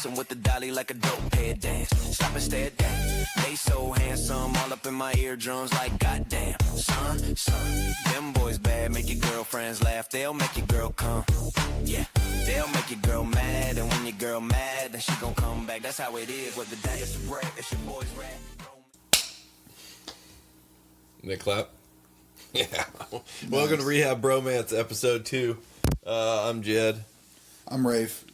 dancing with the dolly like a dope head dance. Stop and stare at that. They so handsome, all up in my eardrums like goddamn. Son, them boys bad, make your girlfriends laugh. They'll make your girl come. Yeah, they'll make your girl mad, and when your girl mad, then she gon' come back. That's how it is. Whether that is rap, it's your boys rap. They clap. Yeah. Nice. Welcome to Rehab Bromance, episode 2. I'm Jed. I'm Rafe.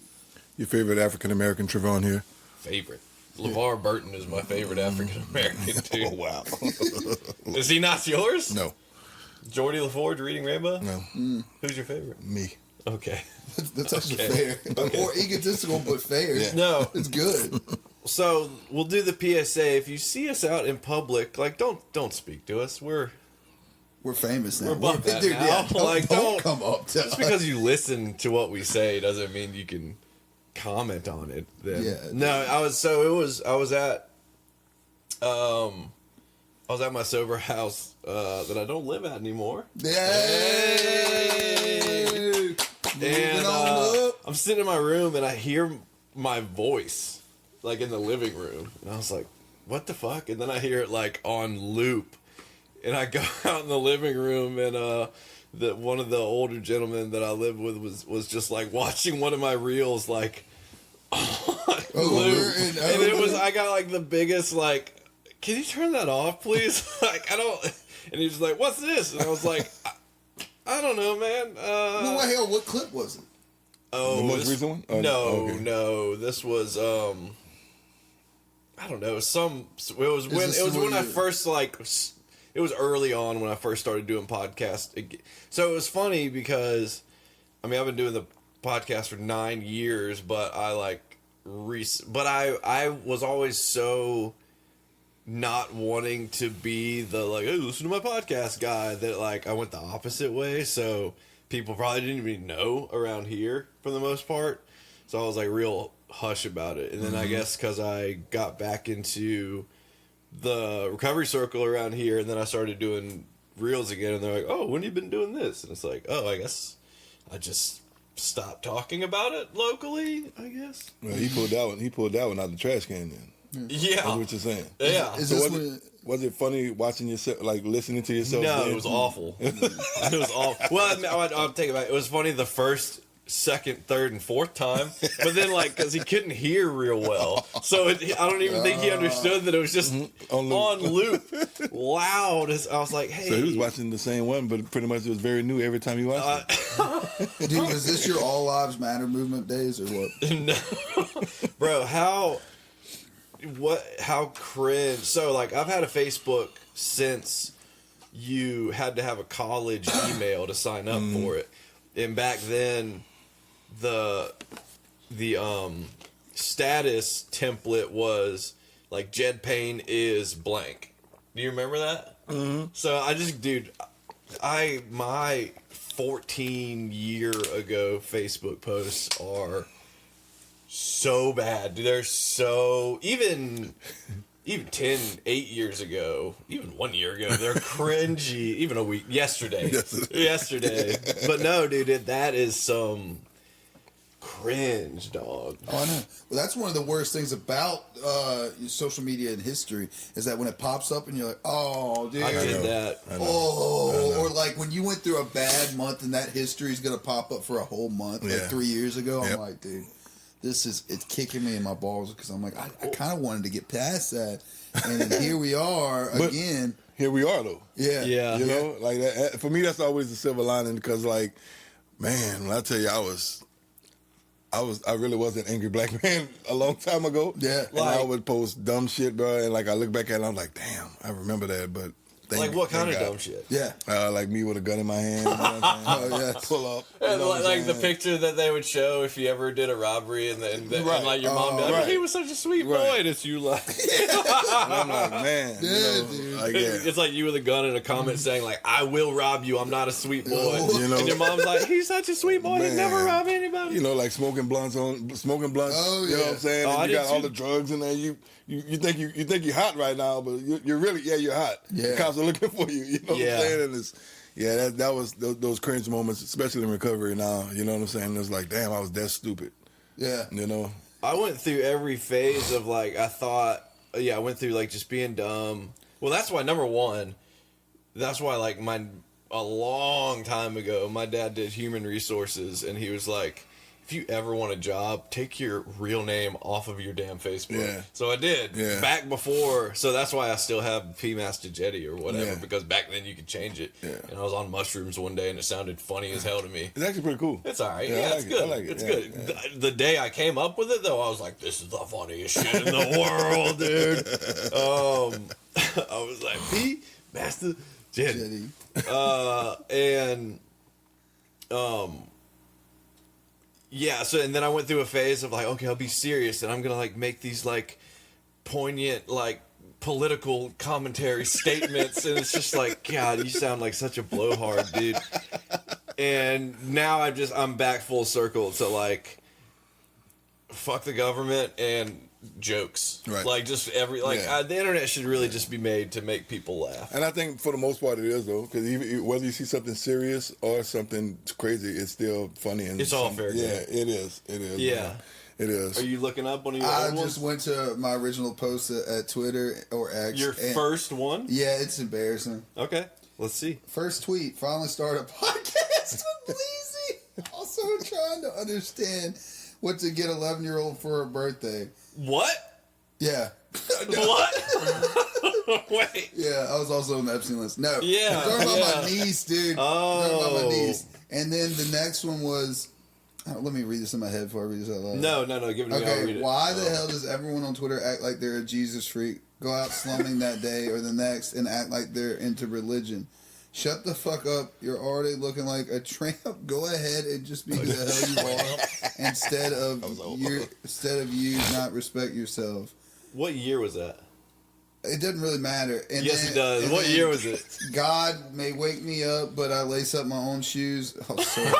Your favorite African-American Trevon here. Favorite. LeVar Burton is my favorite African-American, too. Oh, wow. Is he not yours? No. Jordy LaForge, Reading Rainbow? No. Who's your favorite? Me. Okay. That's actually fair. Okay. More egotistical, but fair. Yeah. No. It's good. So, we'll do the PSA. If you see us out in public, like, don't speak to us. We're famous now. We're above that dude, now. Yeah, don't come up to just us. because you listen to what we say doesn't mean you can comment on it. Then. Yeah. No, I was at my sober house that I don't live at anymore. Yay! And I'm sitting in my room and I hear my voice like in the living room, and I was like, "What the fuck?" And then I hear it like on loop. And I go out in the living room, and one of the older gentlemen that I lived with was just like watching one of my reels, like on loop. And it was, I got like the biggest like, can you turn that off, please? Like I don't. And he was like, "What's this?" And I was like, I don't know, man. No, what hell? What clip was it? Oh, the most recent one? Oh, no. This was I don't know. It was when I first like. It was early on when I first started doing podcasts. So it was funny because, I mean, I've been doing the podcast for 9 years, but I was always so not wanting to be the like, hey, listen to my podcast guy, that like I went the opposite way. So people probably didn't even know around here for the most part. So I was like real hush about it. And then I guess because I got back into the recovery circle around here, and then I started doing reels again, and they're like, "Oh, when have you been doing this?" And it's like, "Oh, I guess I just stopped talking about it locally, I guess." Well, he pulled that one out of the trash can then. Yeah. That's what you're saying. Yeah. Was it funny watching yourself, like listening to yourself? No, then? it was awful. It was awful. Well, I'll take it back. It was funny the first, second, third, and fourth time, but then like because he couldn't hear real well, so I don't even think he understood that it was just on loop, loud. I was like, hey. So he was watching the same one, but pretty much it was very new every time he watched it. Dude, was this your All Lives Matter movement days or what? No, bro. How cringe. So like I've had a Facebook since you had to have a college email to sign up for it, and back then the status template was like Jed Payne is blank. Do you remember that? Mm-hmm. So my 14-year ago Facebook posts are so bad. They're so even 8 years ago, even 1 year ago, they're cringy. Even a week, yesterday. But no, dude, that is some cringe, dog. Oh, I know. Well, that's one of the worst things about social media in history is that when it pops up and you're like, oh, dude. I did that. Or like when you went through a bad month and that history is going to pop up for a whole month, like 3 years ago. I'm like, dude, it's kicking me in my balls because I'm like, I kind of wanted to get past that. And then here we are again. Here we are, though. Yeah. You know, like that, for me, that's always the silver lining because, like, man, when I tell you, I really was an angry black man a long time ago. Yeah. And I would post dumb shit, bro. And like I look back at it, I'm like, damn, I remember that. But what kind of dumb shit? Yeah. Like me with a gun in my hand. You know what I'm saying? Oh, yeah. Pull up. And like the picture that they would show if you ever did a robbery and like your mom be like, he was such a sweet boy. And it's you like. And I'm like, man. Dude. Like, it's like you with a gun and a comment saying like, I will rob you. I'm not a sweet boy. You know? And your mom's like, he's such a sweet boy. He never rob anybody. You know, like smoking blunts. Oh, you know what I'm saying? Oh, and you got all the drugs in there. You think you're hot right now, but you're really you're hot. Yeah. The cops are looking for you. You know what I'm saying? And it's that was those cringe moments, especially in recovery now. You know what I'm saying? It's like, damn, I was that stupid. Yeah. You know. I went through every phase of like I went through like just being dumb. Well, that's why number one. That's why like a long time ago, my dad did human resources, and he was like, if you ever want a job, take your real name off of your damn Facebook. Yeah. So I did. Yeah. Back before, so that's why I still have P Master Jetty or whatever, because back then you could change it. Yeah. And I was on mushrooms one day, and it sounded funny as hell to me. It's actually pretty cool. It's all right. Yeah, it's good. I like it. It's good. Yeah. The day I came up with it, though, I was like, this is the funniest shit in the world, dude. I was like, P Master Jetty. Yeah, so and then I went through a phase of like, okay, I'll be serious and I'm gonna like make these like poignant like political commentary statements, and it's just like, God, you sound like such a blowhard, dude. And now I'm back full circle to like fuck the government and jokes, right? Like just the internet should really just be made to make people laugh. And I think for the most part it is though, because whether you see something serious or something crazy, it's still funny and it's all fair game. Yeah, it is. Yeah, man. It is. Are you looking up one of your? I just went to my original post at Twitter or X. Your first one? Yeah, it's embarrassing. Okay, let's see. First tweet: finally started a podcast with Bleezy. Also trying to understand what to get 11-year-old for her birthday. What? Yeah. What? Wait. Yeah, I was also on the Epstein list. No. Yeah. I'm talking about my niece, dude. Oh. I'm talking about my niece. And then the next one was... let me read this in my head before I read this out loud. No. Give it to me. I'll read it. Why the hell does everyone on Twitter act like they're a Jesus freak, go out slumming that day or the next, and act like they're into religion? Shut the fuck up. You're already looking like a tramp. Go ahead and just be the hell you are instead of you not respect yourself. What year was that? It doesn't really matter. And yes, it does. What year was it? God may wake me up, but I lace up my own shoes. Oh, sorry.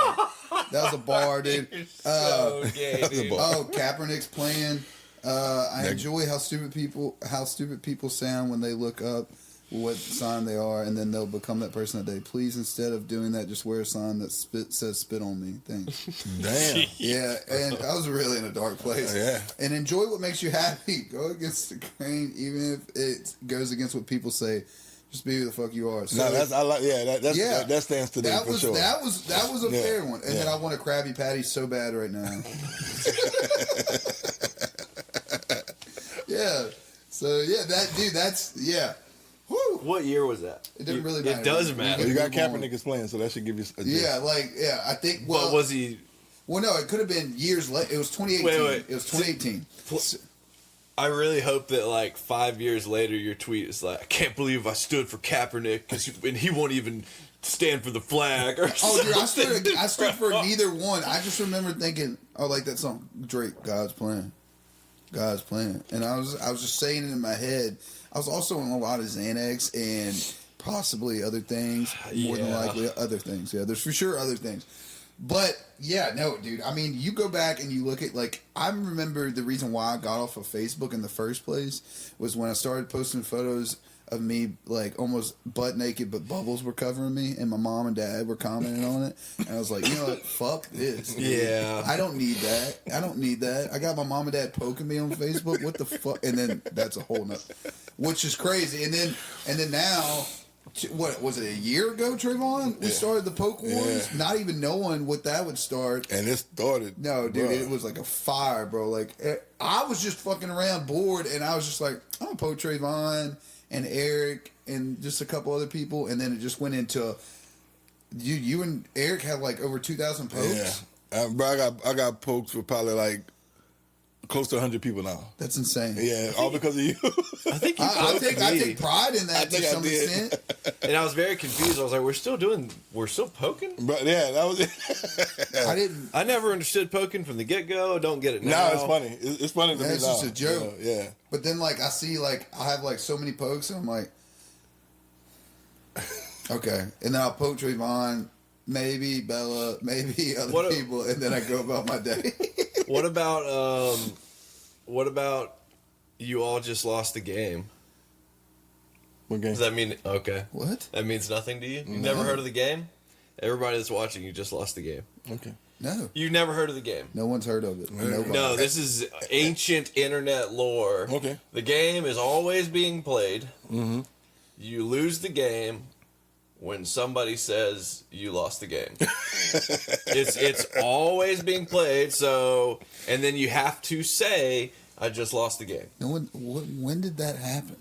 That was a bar, dude. You're so gay, dude. Kaepernick's playing. I enjoy how stupid people sound when they look up what sign they are, and then they'll become that person that day. Please, instead of doing that, just wear a sign that says "spit on me." Thanks. Damn. Yeah, and I was really in a dark place. Yeah. And enjoy what makes you happy. Go against the grain, even if it goes against what people say. Just be who the fuck you are. So no, that's I like. Yeah, that stands today for sure. That was a fair one. And then I want a Krabby Patty so bad right now. Yeah. So yeah, that's. Woo. What year was that? It didn't really matter. It does matter. You got Kaepernick is playing, so that should give you a I think. Well, but was he? Well, no, it could have been years later. It was 2018. Wait. It was 2018. I really hope that like 5 years later, your tweet is like, "I can't believe I stood for Kaepernick and he won't even stand for the flag." Or dude, I stood for neither one. I just remember thinking, like that song, Drake, God's plan, and I was just saying it in my head. I was also on a lot of Xanax and possibly other things. More than likely other things. Yeah, there's for sure other things. But, yeah, no, dude. I mean, you go back and you look at, like, I remember the reason why I got off of Facebook in the first place was when I started posting photos of me, like, almost butt naked, but bubbles were covering me, and my mom and dad were commenting on it. And I was like, you know what? Fuck this. Dude. Yeah. I don't need that. I got my mom and dad poking me on Facebook. What the fuck? And then that's a whole nother, which is crazy. And then now... What was it, a year ago, Trayvon? We started the Poke Wars, not even knowing what that would start. And it started. No, dude, it was like a fire, bro. Like, I was just fucking around bored, and I was just like, I'm gonna poke Trayvon and Eric and just a couple other people, and then it just went into you and Eric had like over 2,000 pokes. Yeah, bro, I got pokes for probably like close to 100 people now. That's insane. Yeah, all because of you. I think I take pride in that to some extent. And I was very confused. I was like, we're still poking? But yeah, that was it. I never understood poking from the get-go. Don't get it now. No, it's funny. It's funny to me now. It's just a joke. Yeah. But then, like, I see, like, I have, like, so many pokes, and I'm like, okay. And then I'll poke Trayvon, maybe Bella, maybe other people, and then I go about my day. What about you all just lost the game? What game? Does that mean okay? What? That means nothing to you? You've never heard of the game? Everybody that's watching, you just lost the game. Okay. No. You've never heard of the game? No one's heard of it. Nobody. No, this is ancient internet lore. Okay. The game is always being played. Mm-hmm. You lose the game when somebody says you lost the game. it's always being played. So, and then you have to say, "I just lost the game." No one. When did that happen?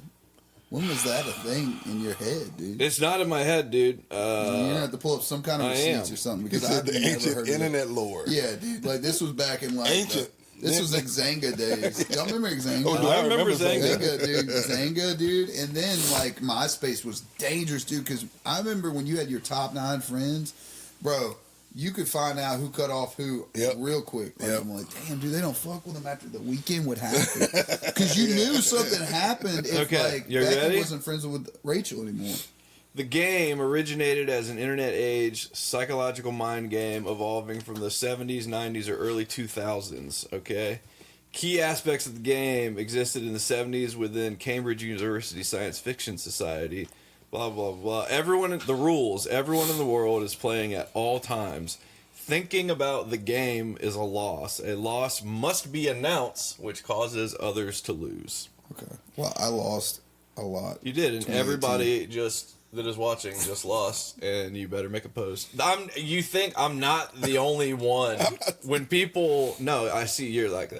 When was that a thing in your head, dude? It's not in my head, dude. You're gonna have to pull up some kind of receipts or something because I've the never ancient heard internet of it. lore. Yeah, dude. Like this was back in like Ancient. this was like Zanga days. Y'all remember Zanga? Oh, I remember Zanga. Zanga, dude. And then like MySpace was dangerous, dude. Because I remember when you had your top 9 friends, bro. You could find out who cut off who real quick. Like, I'm like, damn, dude, they don't fuck with them after the weekend would happen. Because you knew something happened if like Becky wasn't friends with Rachel anymore. The game originated as an internet age psychological mind game evolving from the 70s, 90s, or early 2000s, okay? Key aspects of the game existed in the 70s within Cambridge University Science Fiction Society. Blah, blah, blah. Everyone in the world is playing at all times. Thinking about the game is a loss. A loss must be announced, which causes others to lose. Okay. Well, I lost a lot. You did, and everybody that is watching just lost, and you better make a post. You think I'm not the only one? When people, I see you're like,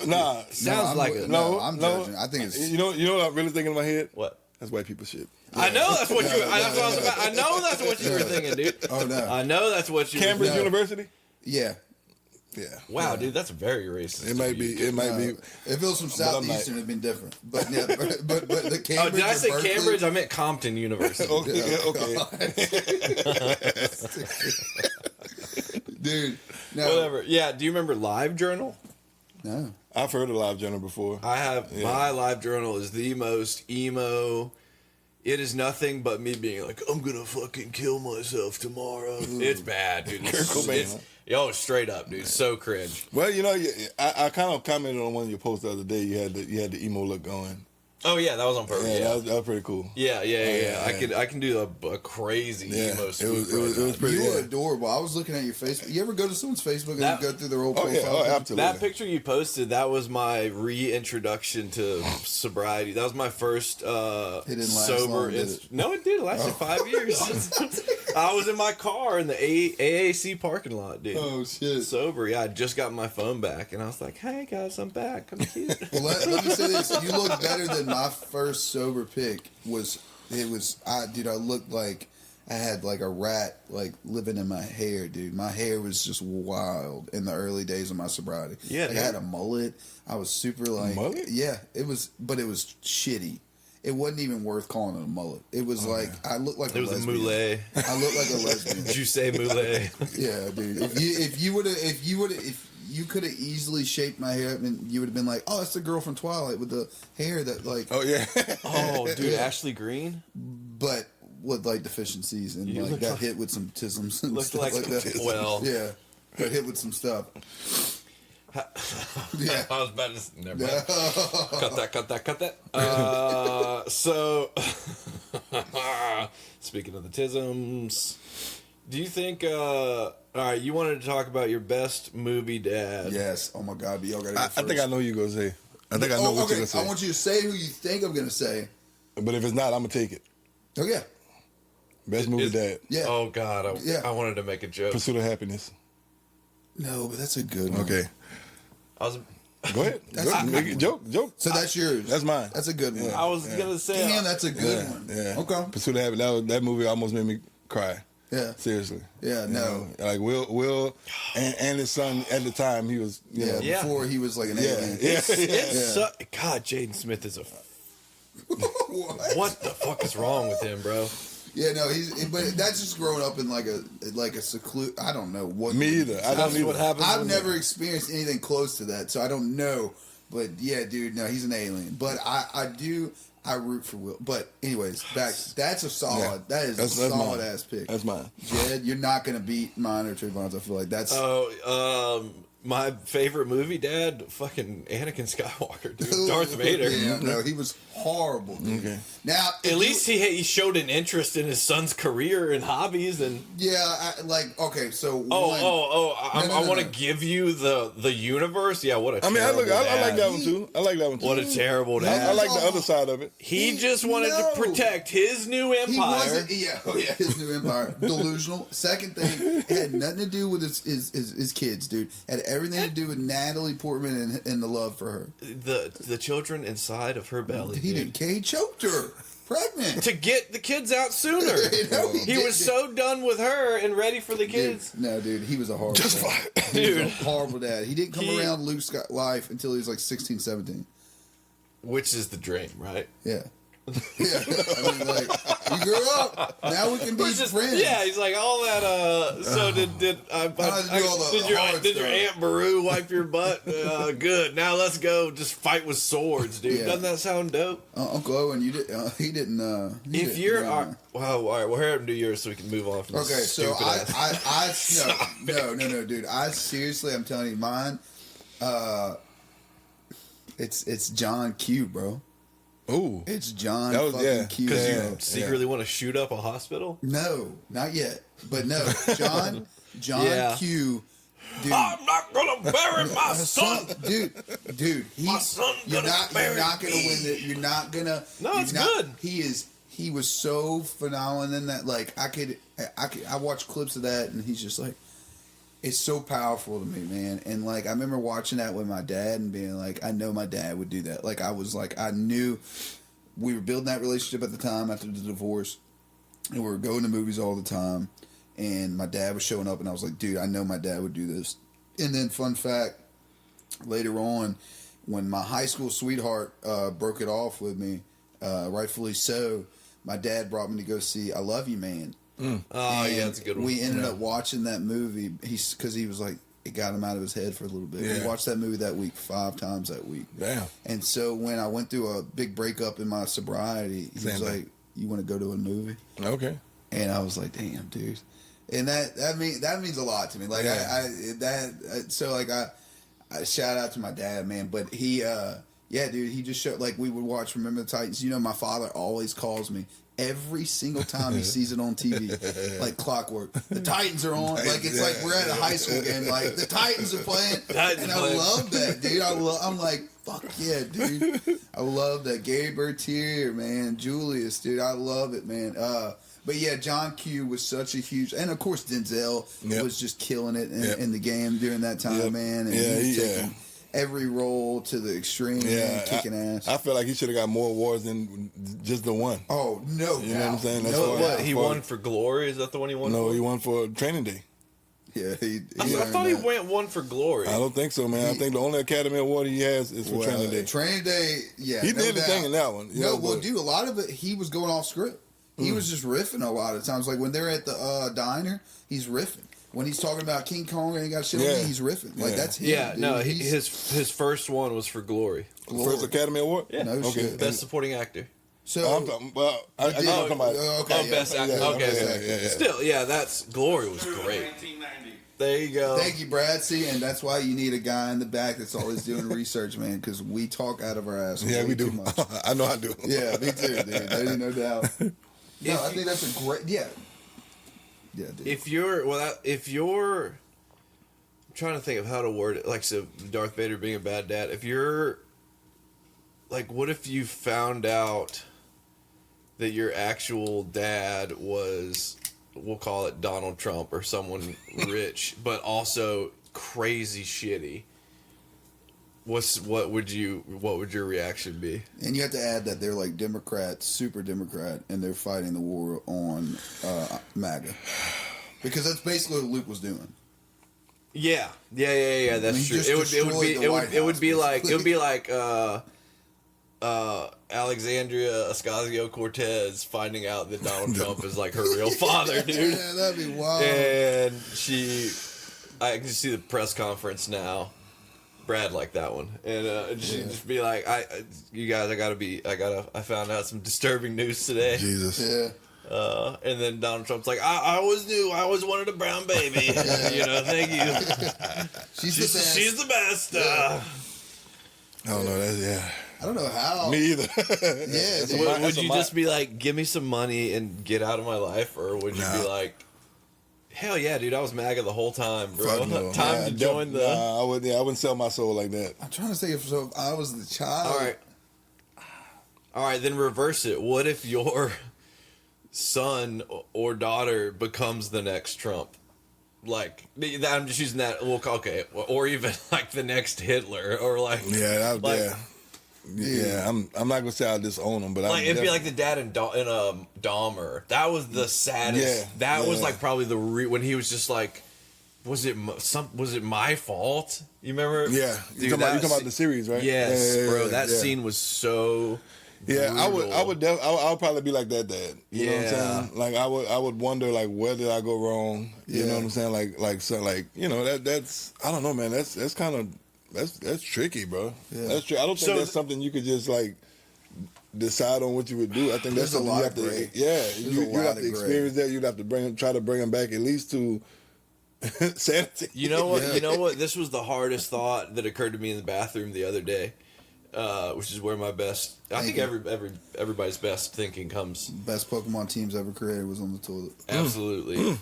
Nah, sounds like a no. I'm judging. I think it's you know what I'm really thinking in my head. What? That's white people shit. Yeah. I know that's what you. That's what I was about. I know that's what you were thinking, dude. Oh no. I know that's what you. Cambridge University. Yeah. Yeah. Wow, dude, that's very racist. It might be. It might be. If it was from Southeastern, it'd been different. But yeah, but the Cambridge. Oh, did I say Berkeley? Cambridge? I meant Compton University. Okay. Dude. No. Whatever. Yeah. Do you remember LiveJournal? No. I've heard of LiveJournal before. I have. Yeah. My LiveJournal is the most emo. It is nothing but me being like, I'm gonna fucking kill myself tomorrow. It's bad, dude. It's straight up, dude. So cringe. Well, I kind of commented on one of your posts the other day. You had the emo look going. Oh yeah, that was on purpose. Yeah, that was pretty cool. Yeah. I can do a crazy emo. It was pretty. You were adorable. I was looking at your Facebook. You ever go to someone's Facebook and go through their old profile? Oh, absolutely. That picture you posted, that was my reintroduction to sobriety. That was my first it didn't last sober. Long, did it? No, it did. It lasted 5 years. I was in my car in the AAC parking lot, dude. Oh shit! Sober. Yeah, I just got my phone back, and I was like, "Hey guys, I'm back. I'm cute." Well, let me say this: you look better than my first sober pic was. I looked like I had like a rat like living in my hair, dude. My hair was just wild in the early days of my sobriety. Yeah, I had a mullet. I was super like mullet? Yeah, it was, but it was shitty. It wasn't even worth calling it a mullet. It was I looked like a lesbian. It was a moulet. I looked like a lesbian. Did you say moulet? Yeah, dude. If you could have easily shaped my hair up, and you would have been like, "Oh, it's the girl from Twilight with the hair that like." Oh yeah. Oh, dude, Ashley Green. But with like deficiencies and like got hit with some tisms and Looked stuff like that. well, yeah, got hit with some stuff. Yeah, I was about to. Never mind. Cut that. So, speaking of the tisms, do you think? All right, you wanted to talk about your best movie dad. Yes. Oh my God, but y'all gotta go first. I think I know you're gonna say. I think I know what you're gonna say. I want you to say who you think I'm gonna say. But if it's not, I'm gonna take it. Oh yeah. Best movie dad. Yeah. Oh God, I wanted to make a joke. Pursuit of Happiness. No, but that's a good one. Okay. I was. Go ahead. Make it joke. So that's yours. That's mine. That's a good one. I was gonna say. Damn, that's a good one. Yeah. Okay. Pursuit of Happiness. That movie almost made me cry. Yeah. Seriously. Yeah. No. Like Will and his son at the time, he was. Before he was like an alien. God, Jaden Smith is a. What the fuck is wrong with him, bro? Yeah, no, but that's just growing up in like a seclude. I don't know what. Me either. I don't know what happens. I've never experienced anything close to that, so I don't know. But yeah, dude, no, he's an alien. But I root for Will. But anyways, back. That's a solid. Yeah, that's a solid ass pick. That's mine. Jed, you're not gonna beat mine or Trayvon's. I feel like that's. My favorite movie, Dad, fucking Anakin Skywalker, dude. Darth Vader. Yeah, no, he was horrible, dude. Okay. Now, at least he showed an interest in his son's career and hobbies, and okay, so I want to give you the universe. Yeah, what a I like that one too. I like that one too. What a terrible dad. I like the other side of it. He just wanted to protect his new empire. His new empire. Delusional. Second thing, it had nothing to do with his kids, dude. It had everything to do with Natalie Portman and the love for her. The children inside of her belly. He didn't care. He choked her. Pregnant. To get the kids out sooner. He was so done with her and ready for the kids. Dude, he was a horrible dad. He was a horrible dad. He didn't come around Luke's life until he was like 16, 17. Which is the dream, right? Yeah. Yeah. I mean, like, you grew up. Now we can be friends. Yeah, he's like, all that, so did your Aunt Beru wipe your butt? Good. Now let's go just fight with swords, dude. Yeah. Doesn't that sound dope? Uncle Owen, he didn't. All right, we'll hear him do yours so we can move on from this. Okay, so no, dude. I seriously, I'm telling you, mine, it's John Q, bro. Ooh, it's John Q. Because you secretly want to shoot up a hospital? No, not yet. But no, John Q. Dude, I'm not gonna bury my son, dude. My son you're not gonna win it. You're not gonna. No, it's good. He was so phenomenal in that. Like I watch clips of that, and he's just like, it's so powerful to me, man. And like I remember watching that with my dad and being like, I know my dad would do that. Like I was like, I knew we were building that relationship at the time after the divorce, and we were going to movies all the time. And my dad was showing up, and I was like, dude, I know my dad would do this. And then, fun fact, later on, when my high school sweetheart broke it off with me, rightfully so, my dad brought me to go see I Love You, Man. Oh, yeah, that's a good one. We ended up watching that movie because he was like, it got him out of his head for a little bit. Yeah. We watched that movie that week 5 times that week. Damn. And so when I went through a big breakup in my sobriety, he was like, you want to go to a movie? Okay. And I was like, damn, dude. And that means a lot to me. Like I shout out to my dad, man. But he, dude, he just showed, like, we would watch Remember the Titans. You know, my father always calls me every single time he sees it on TV, like clockwork. The Titans are on. Like it's like we're at a high school game. Like the Titans are playing, and I love that, dude. I'm like, fuck yeah, dude. I love that. Gary Bertier, man. Julius, dude. I love it, man. But yeah, John Q was such a huge, and of course Denzel was just killing it in the game during that time, man. And he was taking every role to the extreme, man, kicking ass. I feel like he should have got more awards than just the one. Oh no, you know what I'm saying? That's he won for Glory. Is that the one he won? No, he won for Training Day. Yeah, I thought he won for Glory. I don't think so, man. I think the only Academy Award he has is for Training Day. Training Day, yeah, he did the thing in that one. Dude, a lot of it he was going off script. He was just riffing a lot of times. Like when they're at the diner, he's riffing. When he's talking about King Kong and he got shit on me, he's riffing. Like that's him. Yeah, dude. No, his first one was for Glory. First Academy Award? Yeah. No shit. Best Supporting Actor. So I'm talking. Well, I'm talking about Best Actor. Okay. Still, that's Glory was great. 1990. There you go. Thank you, Brad. See, and that's why you need a guy in the back that's always doing research, man, because we talk out of our ass. Yeah, we do. I know I do. Yeah, me too, dude. There's no doubt. No, I think that's a great. Yeah, dude. If you're, I'm trying to think of how to word it. Like, so Darth Vader being a bad dad. If you're, like, what if you found out that your actual dad was, we'll call it Donald Trump or someone rich, but also crazy shitty? What would your reaction be? And you have to add that they're like Democrats, super Democrat, and they're fighting the war on MAGA, because that's basically what Luke was doing. Yeah. That's true. It would be like Alexandria Ocasio-Cortez finding out that Donald Trump is like her real father, dude. Yeah, that'd be wild. And I can see the press conference now. Brad liked that one, and just be like, you guys, I found out some disturbing news today. Jesus. Yeah. And then Donald Trump's like, I always knew I always wanted a brown baby. Thank you. She's the best. She's the best. I don't know. I don't know how. Me either. Would you just be like, give me some money and get out of my life? Or would you be like, hell yeah, dude, I was MAGA the whole time, bro. No. Time to join the... I wouldn't sell my soul like that. I'm trying to think if I was the child. All right, then reverse it. What if your son or daughter becomes the next Trump? Like, I'm just using that. Well, okay, or even like the next Hitler, or like I'm not gonna say I disown them, but like it'd be like the dad in Dahmer. That was the saddest. Was like probably when he was just like, was it my fault? You remember? Yeah, you talking about the series, right? Yes, bro. That scene was so. Yeah, brutal. I would probably be like that dad. You know what I'm saying? Like I would wonder like where did I go wrong? You know what I'm saying? That's I don't know, man. That's kind of that's tricky, bro. Yeah. That's I don't think that's something you could just like decide on what you would do. I think that's something you have to. Yeah, you have to experience that. You'd have to try to bring them back at least to sanity. You know what? You know what? This was the hardest thought that occurred to me in the bathroom the other day. Which is where my best... I think everybody's best thinking comes. Best Pokemon teams ever created was on the toilet. Absolutely.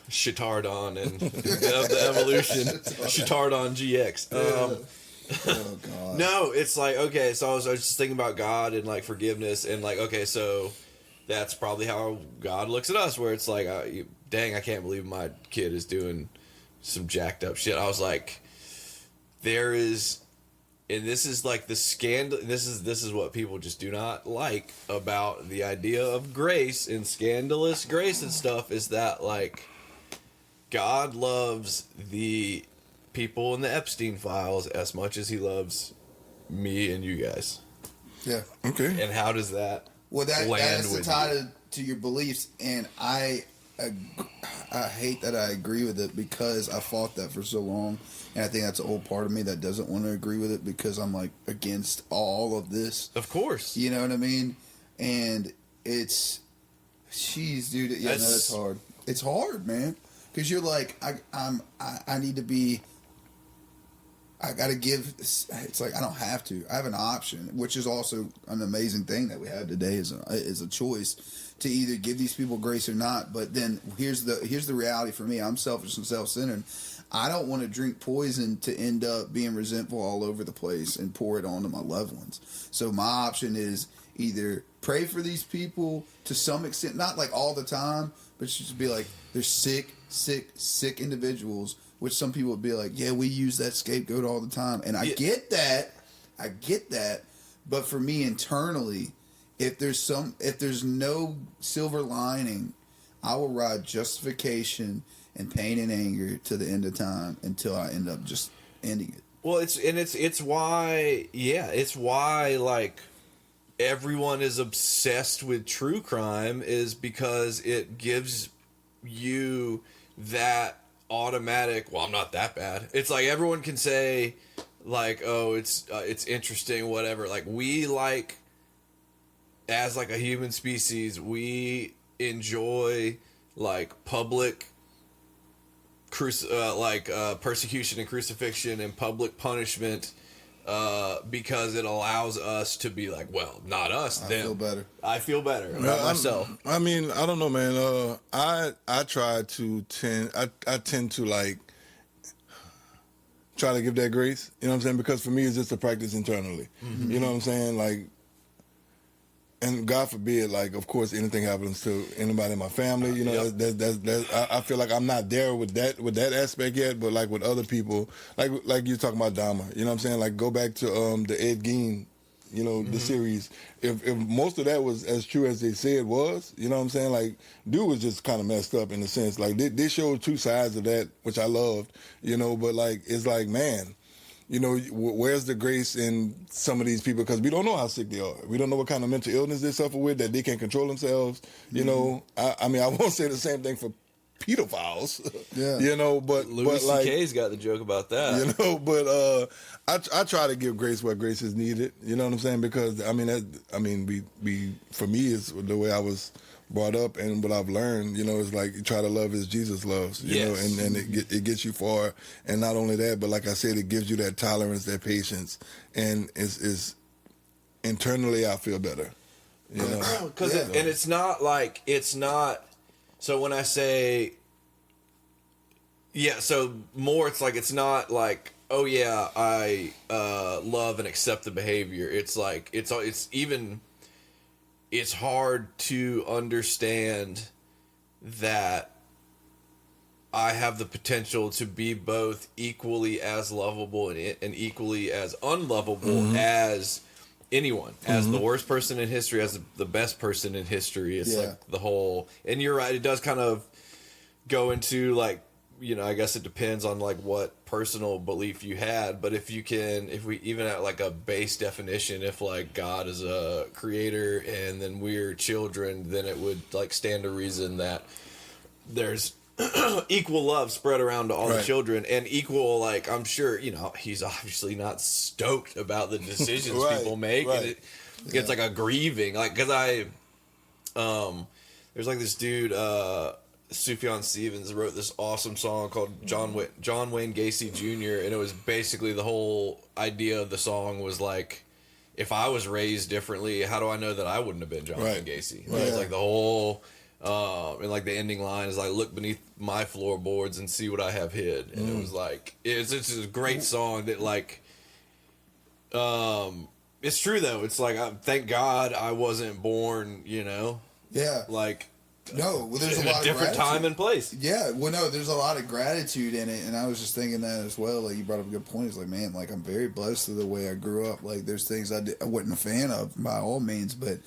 Chitardon and the evolution. Chitardon GX. Oh, God. No, it's like, okay, so I was just thinking about God and, like, forgiveness. And, like, okay, so that's probably how God looks at us, where it's like, dang, I can't believe my kid is doing some jacked up shit. I was like, there is... And this is like the scandal. This is what people just do not like about the idea of grace and scandalous grace and stuff. Is that like God loves the people in the Epstein files as much as He loves me and you guys. Yeah. Okay. And how does that? Well, that is with tied to your beliefs, and I hate that I agree with it because I fought that for so long. And I think that's an old part of me that doesn't want to agree with it because I'm like against all of this. Of course. You know what I mean? And it's, jeez, dude. Yeah, that's hard. It's hard, man. Because you're like, I need to be, I got to give, it's like I don't have to. I have an option, which is also an amazing thing that we have today is a choice to either give these people grace or not. But then here's the reality for me. I'm selfish and self-centered. I don't want to drink poison to end up being resentful all over the place and pour it onto my loved ones. So my option is either pray for these people to some extent, not like all the time, but just be like, they're sick individuals, which some people would be like, yeah, we use that scapegoat all the time. And I get that. But for me internally, if there's no silver lining, I will ride justification and pain and anger to the end of time until I end up just ending it. Well, it's why like everyone is obsessed with true crime is because it gives you that automatic, well, I'm not that bad. It's like everyone can say like, oh, it's interesting, whatever. Like we like, as like a human species, we enjoy like public persecution and crucifixion and public punishment because it allows us to be like, well, not us, them. I feel better about myself. I mean, I don't know, man. I tend to like try to give that grace. You know what I'm saying? Because for me, it's just a practice internally. Mm-hmm. You know what I'm saying? Like, and God forbid, like, of course, anything happens to anybody in my family, you know, I feel like I'm not there with that aspect yet, but like with other people, like you're talking about Dahmer, you know what I'm saying? Like, go back to the Ed Gein, you know, the series. If most of that was as true as they say it was, you know what I'm saying? Like, dude was just kind of messed up in a sense. Like, they showed two sides of that, which I loved, you know, but like, it's like, man, you know, where's the grace in some of these people? Because we don't know how sick they are. We don't know what kind of mental illness they suffer with, that they can't control themselves. You know, I mean, I won't say the same thing for pedophiles. Yeah. You know, but Louis like, C.K.'s got the joke about that. you know, but I try to give grace where grace is needed. You know what I'm saying? Because we for me, it's the way I was brought up and what I've learned. You know, it's like you try to love as Jesus loves. You know, and it gets you far. And not only that, but like I said, it gives you that tolerance, that patience, and is internally I feel better. You know, because it's not like So when I say, so more, it's like it's not like, oh yeah, I love and accept the behavior. It's like it's hard to understand that I have the potential to be both equally as lovable and equally as unlovable as anyone, as the worst person in history, as the best person in history. It's like the whole, and you're right, it does kind of go into like, you know, I guess it depends on like what personal belief you had, but if we even at like a base definition, if like God is a creator and then we're children, then it would like stand to reason that there's equal love spread around to all the children, and equal, like, I'm sure, you know, he's obviously not stoked about the decisions people make, and it gets like a grieving, like, because there's like this dude, Sufjan Stevens, wrote this awesome song called John Wayne Gacy Jr., and it was basically the whole idea of the song was like, if I was raised differently, how do I know that I wouldn't have been John Wayne Gacy? It's like the whole... and like the ending line is like, look beneath my floorboards and see what I have hid. And it was like, it's a great song that like, it's true though. It's like, thank God I wasn't born, you know? Yeah. Like, no, well, there's a lot of different time and place. Yeah, well, no, there's a lot of gratitude in it, and I was just thinking that as well. Like, you brought up a good point. It's like, man, like, I'm very blessed with the way I grew up. Like, there's things I wasn't a fan of by all means, but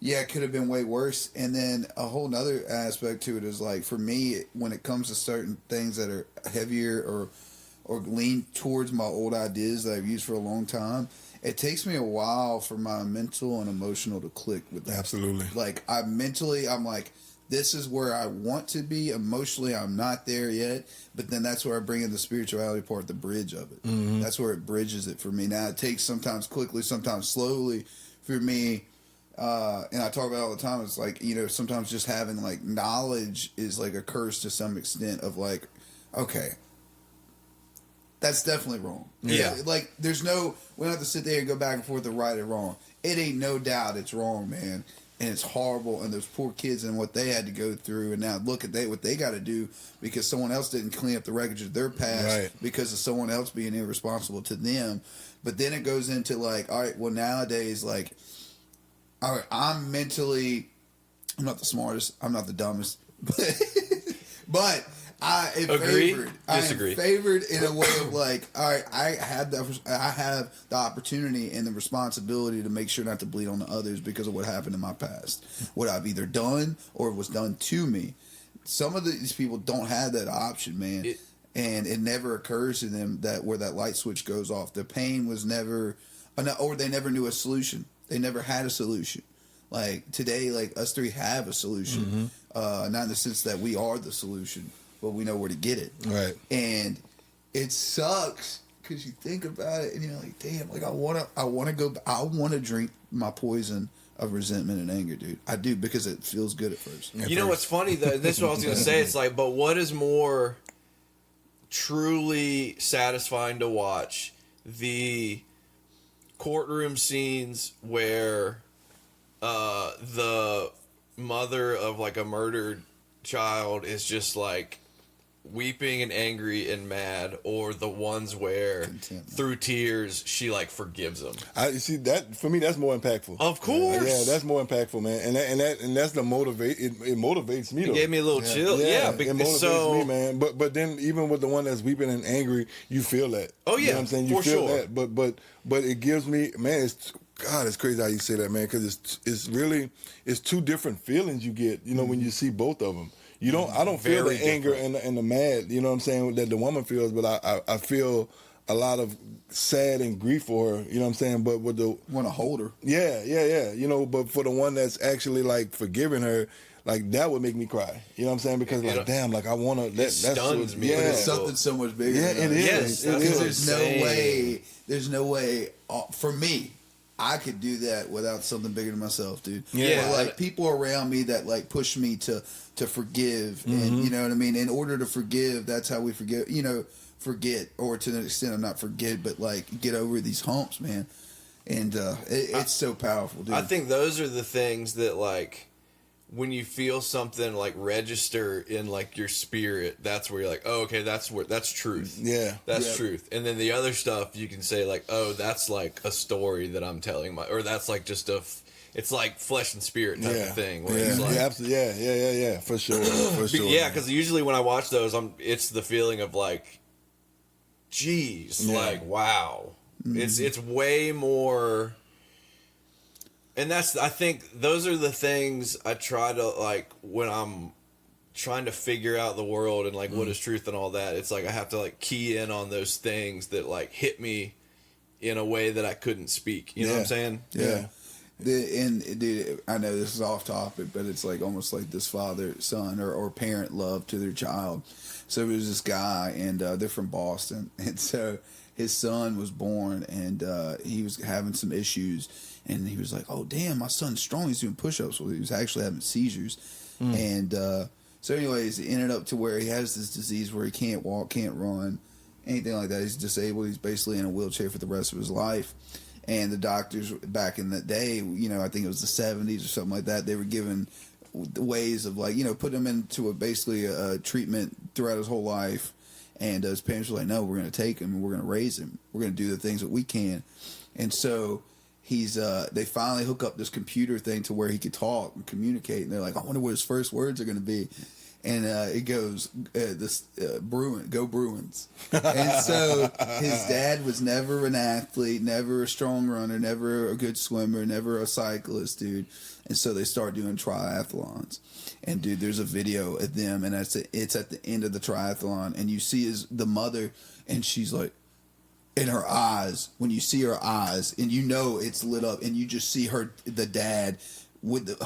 yeah, it could have been way worse. And then a whole nother aspect to it is like, for me, when it comes to certain things that are heavier or lean towards my old ideas that I've used for a long time, it takes me a while for my mental and emotional to click with that. Absolutely. Like, I'm like, this is where I want to be. Emotionally, I'm not there yet. But then that's where I bring in the spirituality part, the bridge of it. Mm-hmm. That's where it bridges it for me. Now, it takes sometimes quickly, sometimes slowly for me. And I talk about it all the time. It's like, you know, sometimes just having like knowledge is like a curse to some extent of like, okay, that's definitely wrong. Yeah. Like, we don't have to sit there and go back and forth and right or wrong. It ain't no doubt it's wrong, man. And it's horrible. And those poor kids and what they had to go through. And now look at what they got to do because someone else didn't clean up the wreckage of their past because of someone else being irresponsible to them. But then it goes into like, all right, well, nowadays, like, all right, I'm not the smartest, I'm not the dumbest, but I am favored in a way of like, all right, I have the opportunity and the responsibility to make sure not to bleed on the others because of what happened in my past, what I've either done or was done to me. Some of these people don't have that option, man, and it never occurs to them that where that light switch goes off. The pain was never, or they never knew a solution. They never had a solution. Like today, like us three have a solution. Not in the sense that we are the solution, but we know where to get it. Right. And it sucks because you think about it and you're like, damn, like I want to drink my poison of resentment and anger, dude. I do, because it feels good at first. You know what's funny though? This is what I was gonna say. It's like, but what is more truly satisfying to watch? The courtroom scenes where the mother of like a murdered child is just like weeping and angry and mad, or the ones where through tears she like forgives them. I see that for me, that's more impactful. Of course, yeah, that's more impactful, man. And that's the motivate. It motivates me. It gave me a little chill. Yeah, it motivates me, man. But then even with the one that's weeping and angry, you feel that. Oh yeah, you know what I'm saying, you feel that. But it gives me, man. It's crazy how you say that, man. Because it's two different feelings you get. You know, when you see both of them. I don't feel the anger and the mad, you know what I'm saying, that the woman feels, but I feel a lot of sad and grief for her, you know what I'm saying, but with the... Want to hold her. Yeah, you know, but for the one that's actually, like, forgiving her, like that would make me cry. You know what I'm saying? Because like, damn, like I want to. That stuns me. Yeah, but it's something so much bigger. Yeah, than it is. Yes, Because that's there's no way for me. I could do that without something bigger than myself, dude. Yeah. But, like people around me that like push me to forgive, and you know what I mean. In order to forgive, that's how we forgive. You know, forget, or to an extent, I'm not forget, but like get over these humps, man. And it's so powerful, dude. I think those are the things that like when you feel something like register in like your spirit, that's where you're like, oh, okay, that's truth. Yeah. That's truth. And then the other stuff you can say like, oh, that's like a story that I'm telling or that's like just it's like flesh and spirit type of thing. Where it's like, absolutely. Yeah, for sure. For sure. Yeah, because usually when I watch those, it's the feeling of like, geez, like, wow. It's way more. And I think those are the things I try to, like, when I'm trying to figure out the world and, like, what is truth and all that. It's like I have to, like, key in on those things that, like, hit me in a way that I couldn't speak. You know what I'm saying? Yeah. Dude, I know this is off topic, but it's like almost like this father, son, or parent love to their child. So there's this guy, and they're from Boston. And so his son was born, and he was having some issues. And he was like, oh, damn, my son's strong. He's doing push-ups. Well, he was actually having seizures. And so anyways, it ended up to where he has this disease where he can't walk, can't run, anything like that. He's disabled. He's basically in a wheelchair for the rest of his life. And the doctors back in the day, you know, I think it was the 70s or something like that, they were given ways of, like, you know, put him into basically a treatment throughout his whole life. And his parents were like, no, we're going to take him and we're going to raise him. We're going to do the things that we can. And so they finally hook up this computer thing to where he could talk and communicate. And they're like, I wonder what his first words are going to be. And it goes, go Bruins. And so his dad was never an athlete, never a strong runner, never a good swimmer, never a cyclist, dude. And so they start doing triathlons. And, dude, there's a video of them, and it's at the end of the triathlon. And you see the mother, and she's like, in her eyes, when you see her eyes, and you know it's lit up, and you just see the dad with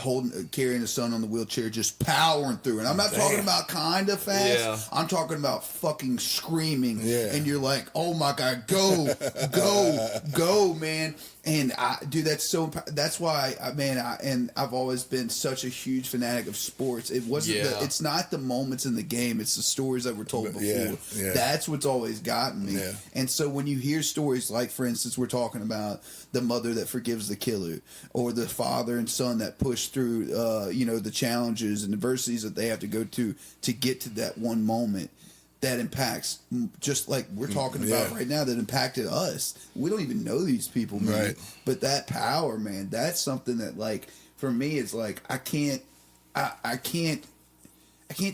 carrying the son on the wheelchair, just powering through. And I'm not talking about kind of fast. Yeah. I'm talking about fucking screaming. Yeah. And you're like, oh my God, go, man. And that's why, I've always been such a huge fanatic of sports. It wasn't, it's not the moments in the game, it's the stories that were told before. Yeah. That's what's always gotten me. Yeah. And so when you hear stories like, for instance, we're talking about the mother that forgives the killer, or the father and son that push through, the challenges and adversities that they have to go to get to that one moment that impacts, just like we're talking about right now, that impacted us. We don't even know these people, man. Right. But that power, man, that's something that, like, for me, it's like I can't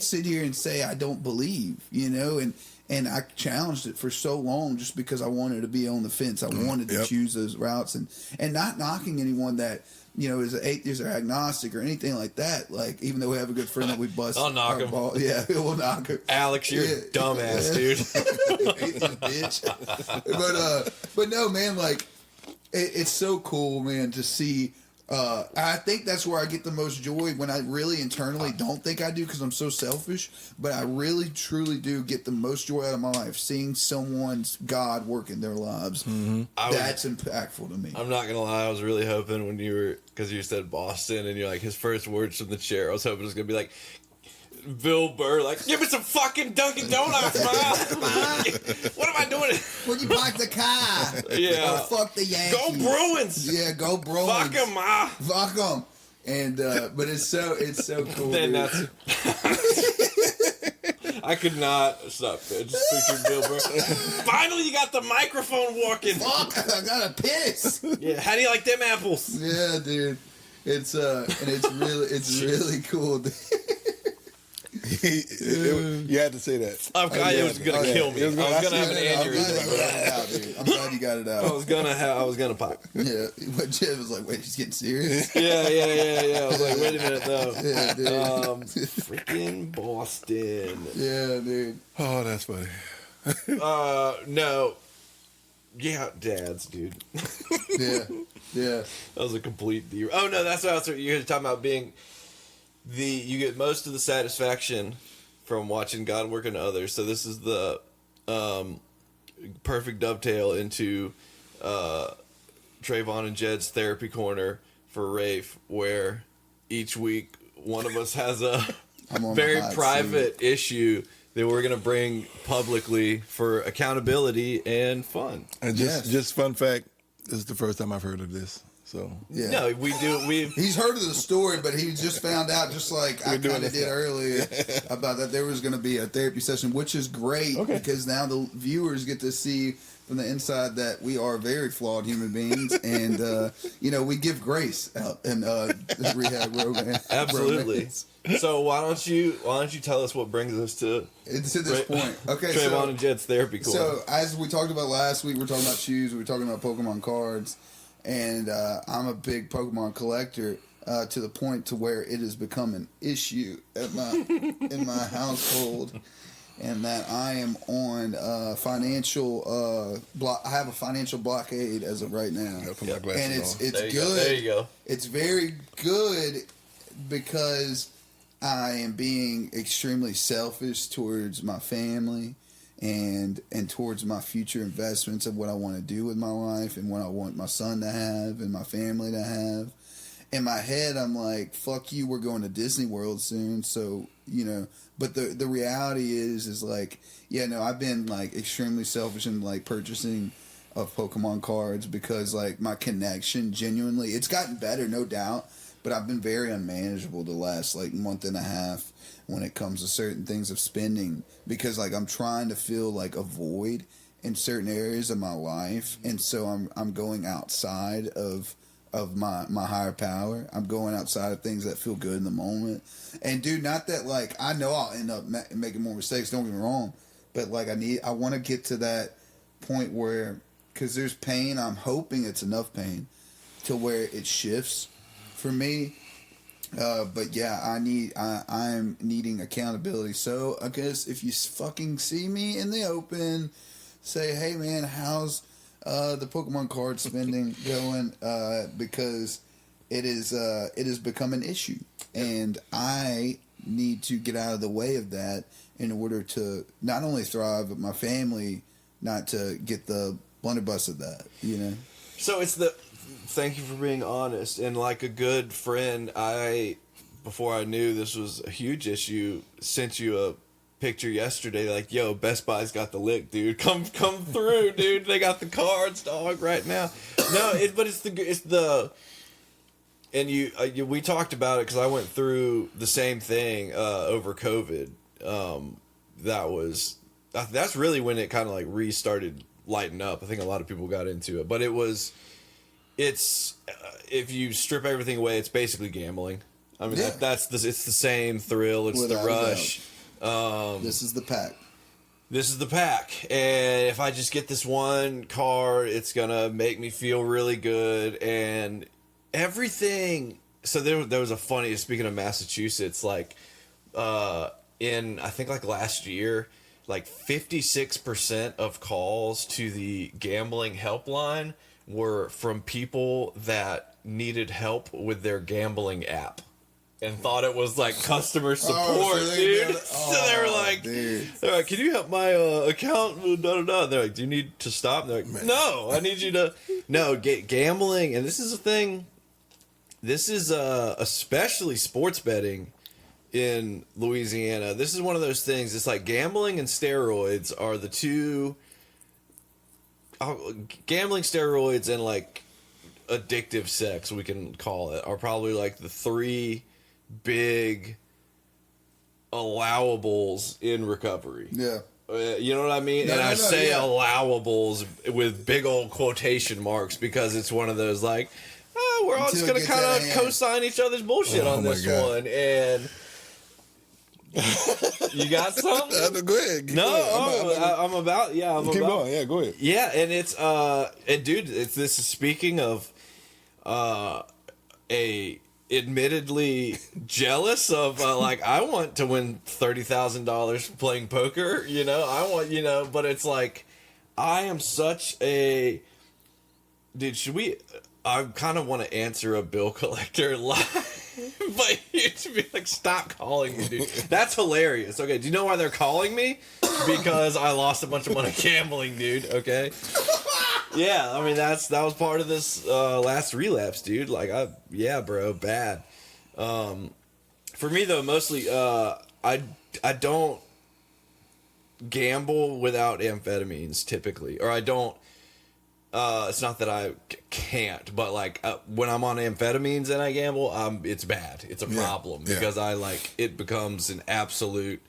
sit here and say I don't believe, and I challenged it for so long just because I wanted to be on the fence. I wanted to choose those routes, and not knocking anyone that, is an atheist or agnostic or anything like that. Like, even though we have a good friend that we bust. I'll knock him. Yeah, we'll knock him. Alex, you're a dumbass, dude. Atheist bitch. But no, man, like, it's so cool, man, to see. I think that's where I get the most joy, when I really internally don't think I do, because I'm so selfish, but I really truly do get the most joy out of my life seeing someone's God work in their lives. Mm-hmm. That's impactful to me. I'm not gonna lie, I was really hoping because you said Boston and you're like, his first words from the chair, I was hoping it was gonna be like Bill Burr, like, give me some fucking Dunkin' Donuts, man. What am I doing? When you park the car. Yeah. Or fuck the Yankees. Go Bruins. Yeah, go Bruins. Fuck them, ma. Fuck them. And but it's so cool. Then dude. I could not stop there. Just pictured Bill Burr. Finally, you got the microphone working. Fuck, I gotta piss. Yeah, how do you like them apples? Yeah, dude. It's and it's really cool. You had to say that. It was gonna kill me. I was gonna have an aneurysm. I'm glad you got it out. I was gonna pop. Yeah, but Jeff was like, "Wait, she's getting serious." Yeah. I was like, "Wait a minute, though." Yeah, dude. Freaking Boston. Yeah, dude. Oh, that's funny. No. Yeah, dads, dude. Yeah. That was a complete derail. Oh no, that's what you were talking about being. you get most of the satisfaction from watching God work in others. So this is the perfect dovetail into Trayvon and Jed's therapy corner for Rafe, where each week one of us has a very private issue that we're going to bring publicly for accountability and fun. And just fun fact, this is the first time I've heard of this. So yeah. No, he's heard of the story, but he just found out, just like I kind of did earlier, about that there was going to be a therapy session, which is great because now the viewers get to see from the inside that we are very flawed human beings, and we give grace out in Rehab Bromance. Absolutely. So why don't you tell us what brings us to this point? Okay, Trayvon and Jed's therapy corner. So as we talked about last week, we're talking about shoes. We were talking about Pokemon cards. And I'm a big Pokemon collector to the point to where it has become an issue at in my household, and that I am on financial I have a financial blockade as of right now. And it's good. There you go. It's very good because I am being extremely selfish towards my family. And towards my future investments of what I want to do with my life and what I want my son to have and my family to have. In my head, I'm like, fuck you, we're going to Disney World soon. So, but the reality is like, I've been like extremely selfish in like purchasing of Pokemon cards because like my connection genuinely, it's gotten better, no doubt. But I've been very unmanageable the last like month and a half when it comes to certain things of spending because like I'm trying to fill like a void in certain areas of my life, and so I'm going outside of my higher power. I'm going outside of things that feel good in the moment. And dude, not that like I know I'll end up making more mistakes. Don't get me wrong, but like I want to get to that point where because there's pain. I'm hoping it's enough pain to where it shifts for me. But yeah, I'm needing accountability. So I guess if you fucking see me in the open, say, hey man, how's the Pokemon card spending going? Because it has become an issue, and I need to get out of the way of that in order to not only thrive, but my family not to get the blunderbuss of that. So thank you for being honest. And like a good friend, before I knew this was a huge issue, sent you a picture yesterday like, yo, Best Buy's got the lick, dude. Come through, dude. They got the cards, dog, right now. No, we talked about it because I went through the same thing over COVID. That's really when it kind of like restarted lighting up. I think a lot of people got into it, but it's if you strip everything away, it's basically gambling. I mean, it's the same thrill. It's without the rush. This is the pack. This is the pack. And if I just get this one card, it's going to make me feel really good. And everything. So there was a funny, speaking of Massachusetts, like I think like last year, like 56% of calls to the gambling helpline were from people that needed help with their gambling app and thought it was like customer support, dude. So they were like, can you help my account? They're like, do you need to stop? They're like, no, I need you to. No, gambling, and this is a thing. This is especially sports betting in Louisiana. This is one of those things. It's like gambling and steroids are the two. Gambling, steroids, and like addictive sex, we can call it, are probably like the three big allowables in recovery. Yeah. You know what I mean? I say allowables with big old quotation marks because it's one of those like, we're all just going to kind of co-sign each other's bullshit on this one. And you got something? Go ahead. I'm about. Keep going. Yeah, go ahead. Yeah, and it's and dude, this is speaking of admittedly jealous of like I want to win $30,000 playing poker. I want but it's like I am such a dude. I kind of want to answer a bill collector live. But you'd be like, stop calling me, dude. That's hilarious. Okay, do you know why they're calling me? Because I lost a bunch of money gambling, dude. Okay. Yeah, I mean that was part of this last relapse, dude. Like, yeah, bro, bad. For me though, mostly I don't gamble without amphetamines typically, or I don't. It's not that I can't, but like when I'm on amphetamines and I gamble, it's bad. It's a problem because it becomes an absolute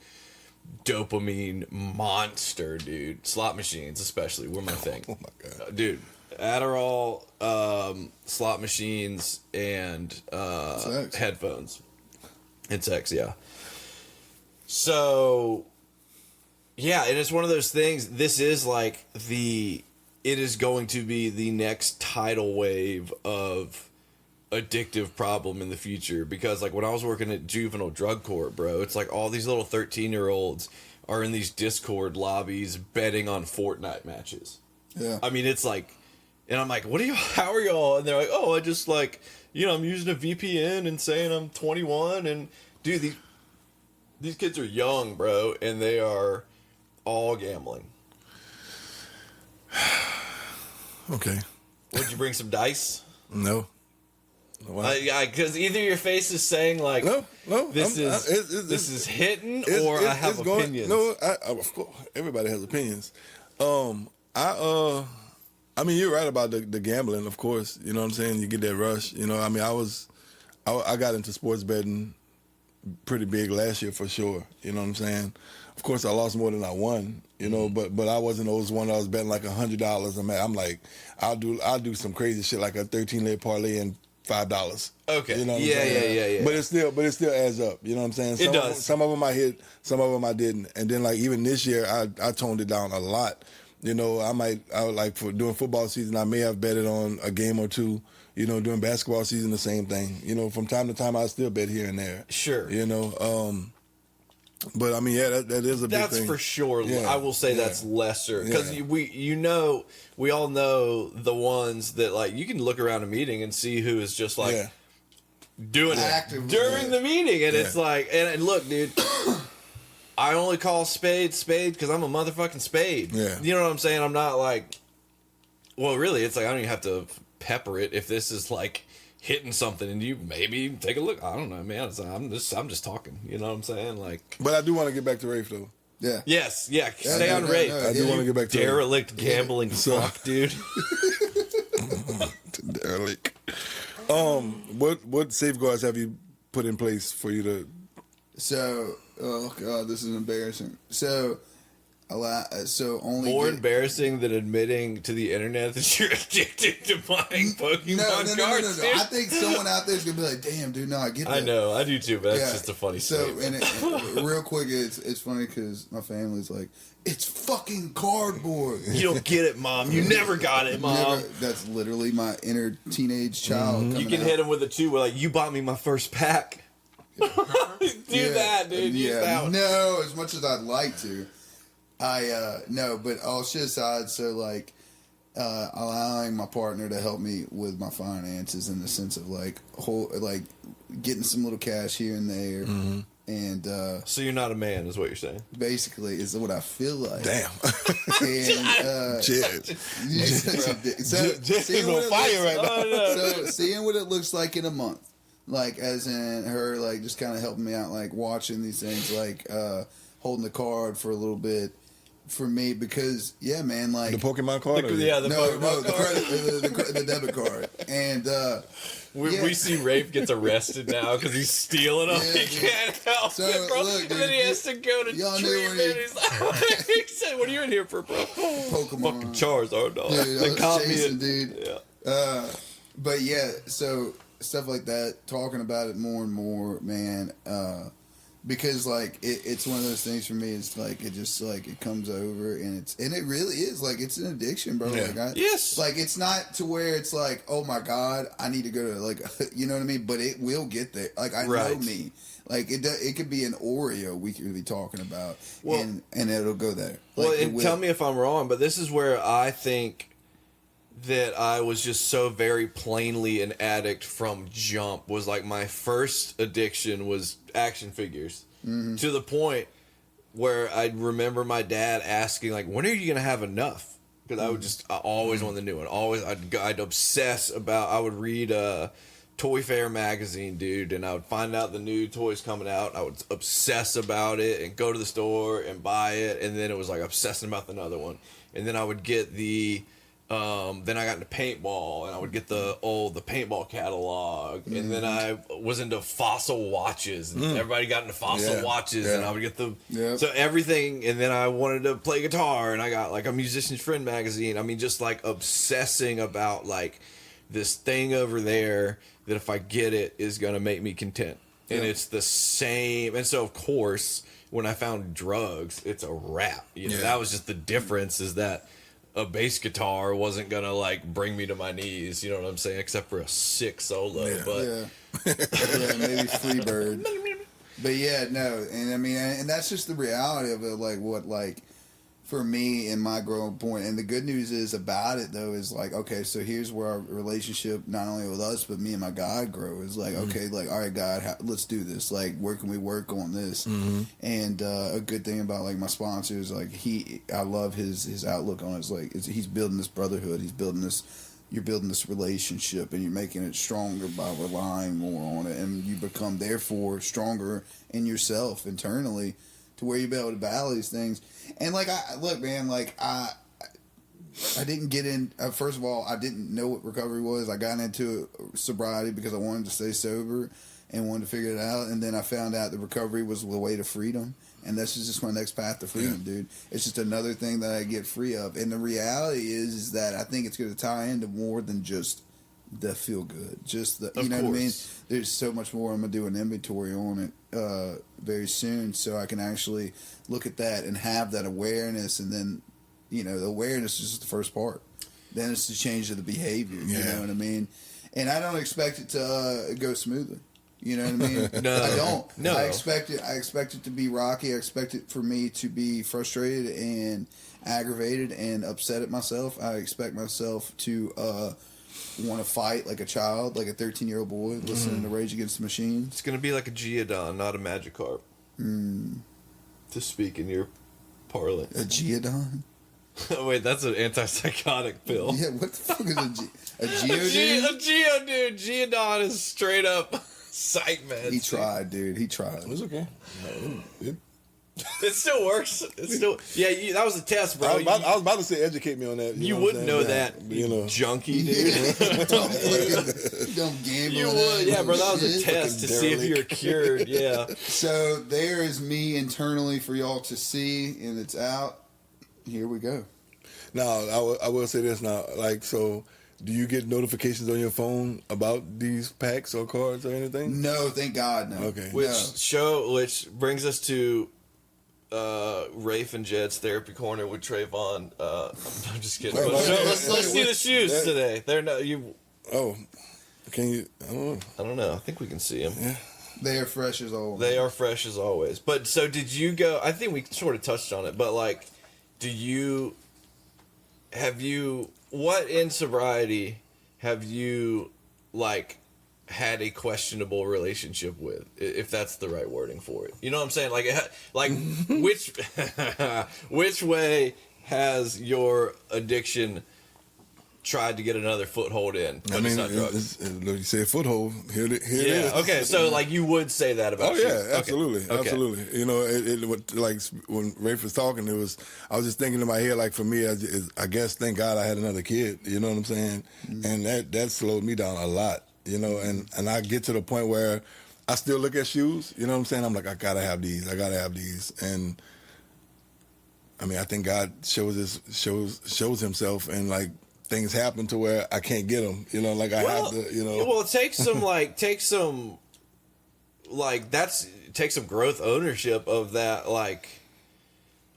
dopamine monster, dude. Slot machines, especially, were my thing. Oh my god, dude. Adderall, slot machines, and headphones, and sex. Yeah. So, yeah, and it's one of those things. This is like it is going to be the next tidal wave of addictive problem in the future, because like when I was working at juvenile drug court, bro, it's like all these little 13-year-olds are in these Discord lobbies betting on Fortnite matches. Yeah. I mean, it's like, and I'm like, how are y'all? And they're like, oh, I just like, I'm using a VPN and saying I'm 21. And dude, these kids are young, bro, and they are all gambling. Okay. Would you bring some dice? No. Because either your face is saying like, no, this is hitting, or I have opinions. No, of course, everybody has opinions. I mean, you're right about the gambling, of course. You know what I'm saying? You get that rush. I mean, I got into sports betting pretty big last year for sure. You know what I'm saying? Of course, I lost more than I won. But I wasn't those one that was betting like $100. I'm like, I'll do some crazy shit like a 13-leg parlay and $5. Okay. You know what I'm saying? Yeah. But it still adds up. You know what I'm saying? It does. Some of them I hit, some of them I didn't. And then like even this year, I toned it down a lot. I would like for doing football season, I may have betted on a game or two. During basketball season, the same thing. From time to time, I still bet here and there. Sure. But I mean, yeah, that is a big thing. That's for sure. Yeah. I will say that's lesser, because we all know the ones that like you can look around a meeting and see who is just like doing it during the meeting, and it's like, and look, dude, I only call spade because I'm a motherfucking spade. Yeah. You know what I'm saying? I'm not like, well, really, it's like I don't even have to pepper it if this is like hitting something, and you maybe take a look. I don't know, man. I'm just talking. You know what I'm saying? Like, but I do want to get back to Rafe though. Yeah. Yes. Yeah. Stay on Rafe. I do want to get back to derelict gambling fuck, dude. Derelict. What safeguards have you put in place for you to? So, oh god, this is embarrassing. So. Only more embarrassing than admitting to the internet that you're addicted to buying Pokemon cards. No. I think someone out there is gonna be like, "Damn, dude, no, I get that." I know, I do too, but that's just a funny story. So, and real quick, it's funny because my family's like, "It's fucking cardboard." You don't get it, Mom. You never got it, Mom. That's literally my inner teenage child. You can hit him with a 2. Where like, you bought me my first pack. Do that, dude. Use that one. No, as much as I'd like to. No, but all shit aside, so like allowing my partner to help me with my finances in the sense of like getting some little cash here and there, and so you're not a man, is what you're saying? Basically, is what I feel like. Damn. And Jed's on fire right now. So seeing what it looks like in a month, like as in her like just kind of helping me out, like watching these things, like holding the card for a little bit. For me, because man, like the Pokemon card, the debit card, and we see Rafe gets arrested now because he's stealing them. He can't help it, bro. Look, dude, and then he has to go to treatment. He's like, he said, "What are you in here for, bro?" Pokemon, fucking Charizard, dog. Dude, they caught me, dude. Yeah. But so stuff like that, talking about it more and more, man. Because like it's one of those things for me. It's like it just like it comes over, and it really is like it's an addiction, bro. Yeah. Like yes, like it's not to where it's like, oh my god, I need to go to like you know what I mean. But it will get there. Like I know me. Like it could be an Oreo we could be talking about, and it'll go there. Like, well, and tell me if I'm wrong, but this is where I think that I was just so very plainly an addict from jump. Was like my first addiction was action figures, to the point where I remember my dad asking, like, when are you gonna have enough? Because I always want the new one. Always, I'd obsess about. I would read Toy Fair magazine, dude, and I would find out the new toys coming out. I would obsess about it and go to the store and buy it, and then it was like obsessing about another one. And then I would get the. Then I got into paintball, and I would get the paintball catalog, and then I was into fossil watches, and everybody got into fossil watches, and I would get so everything, and then I wanted to play guitar, and I got like a Musician's Friend magazine. I mean, just like obsessing about like this thing over there that if I get it is gonna make me content, and it's the same. And so of course, when I found drugs, it's a wrap. You know, that was just the difference, is that a bass guitar wasn't gonna like bring me to my knees, you know what I'm saying, except for a sick solo. But maybe Freebird. But yeah, no, and I mean, and that's just the reality of it. Like what, like for me in my growing point, and the good news is about it though is like, okay, so here's where our relationship, not only with us but me and my God, grow. Is like, okay, like, all right, God, let's do this. Like, where can we work on this? And a good thing about like my sponsor is like I love his outlook on it. It's like he's building this brotherhood. He's building this. You're building this relationship, and you're making it stronger by relying more on it, and you become therefore stronger in yourself internally, to where you be able to battle these things. And like, I didn't get in. First of all, I didn't know what recovery was. I got into sobriety because I wanted to stay sober and wanted to figure it out. And then I found out that recovery was the way to freedom, and that's just my next path to freedom, dude. It's just another thing that I get free of. And the reality is that I think it's going to tie into more than just the feel good. Just the, you know what I mean? There's so much more. I'm going to do an inventory on it very soon, so I can actually look at that and have that awareness. And then, you know, the awareness is just the first part. Then it's the change of the behavior. You know what I mean? And I don't expect it to go smoothly. You know what I mean? No, I don't. No, I expect it to be rocky. I expect it for me to be frustrated and aggravated and upset at myself. I expect myself to want to fight like a child, like a 13-year-old boy listening to Rage Against the Machine. It's gonna be like a Geodon, not a Magikarp. To speak in your parlance, a Geodon. Oh, wait, that's an antipsychotic pill. Yeah, what the fuck is a Geodon? A Geodude. Geodon is straight up psych meds. He tried, dude. He tried. It was okay. It still works. It's still that was a test, bro. I was about to say, educate me on that. You wouldn't know that, you junkie, dude. Don't gamble. You would, yeah, bro. That was a test to see if you're cured. Yeah. So there is me internally for y'all to see, and it's out. Here we go. Now, I will say this now. Like, so, do you get notifications on your phone about these packs or cards or anything? No, thank God, no. Okay. Which brings us to Rafe and Jed's therapy corner with Trayvon. I'm just kidding. Let's see the shoes today. They're not you. Oh, can you? I don't know. I think we can see them. Yeah. They are fresh as always. They are fresh as always. But so did you go? I think we sort of touched on it, but like, what in sobriety have you like had a questionable relationship with, if that's the right wording for it? You know what I'm saying? Like which way has your addiction tried to get another foothold in? I mean, you say foothold. Here it is. Okay, so like you would say that about you. Yeah, absolutely, okay. Absolutely. You know, it like when Rafe was talking, I was just thinking in my head, like for me, I guess thank God I had another kid. You know what I'm saying? And that slowed me down a lot. You know, and I get to the point where I still look at shoes. You know what I'm saying? I'm like, I gotta have these. And I mean, I think God shows himself, and like things happen to where I can't get them. You know, like I have to. You know. Well, take some growth ownership of that. Like,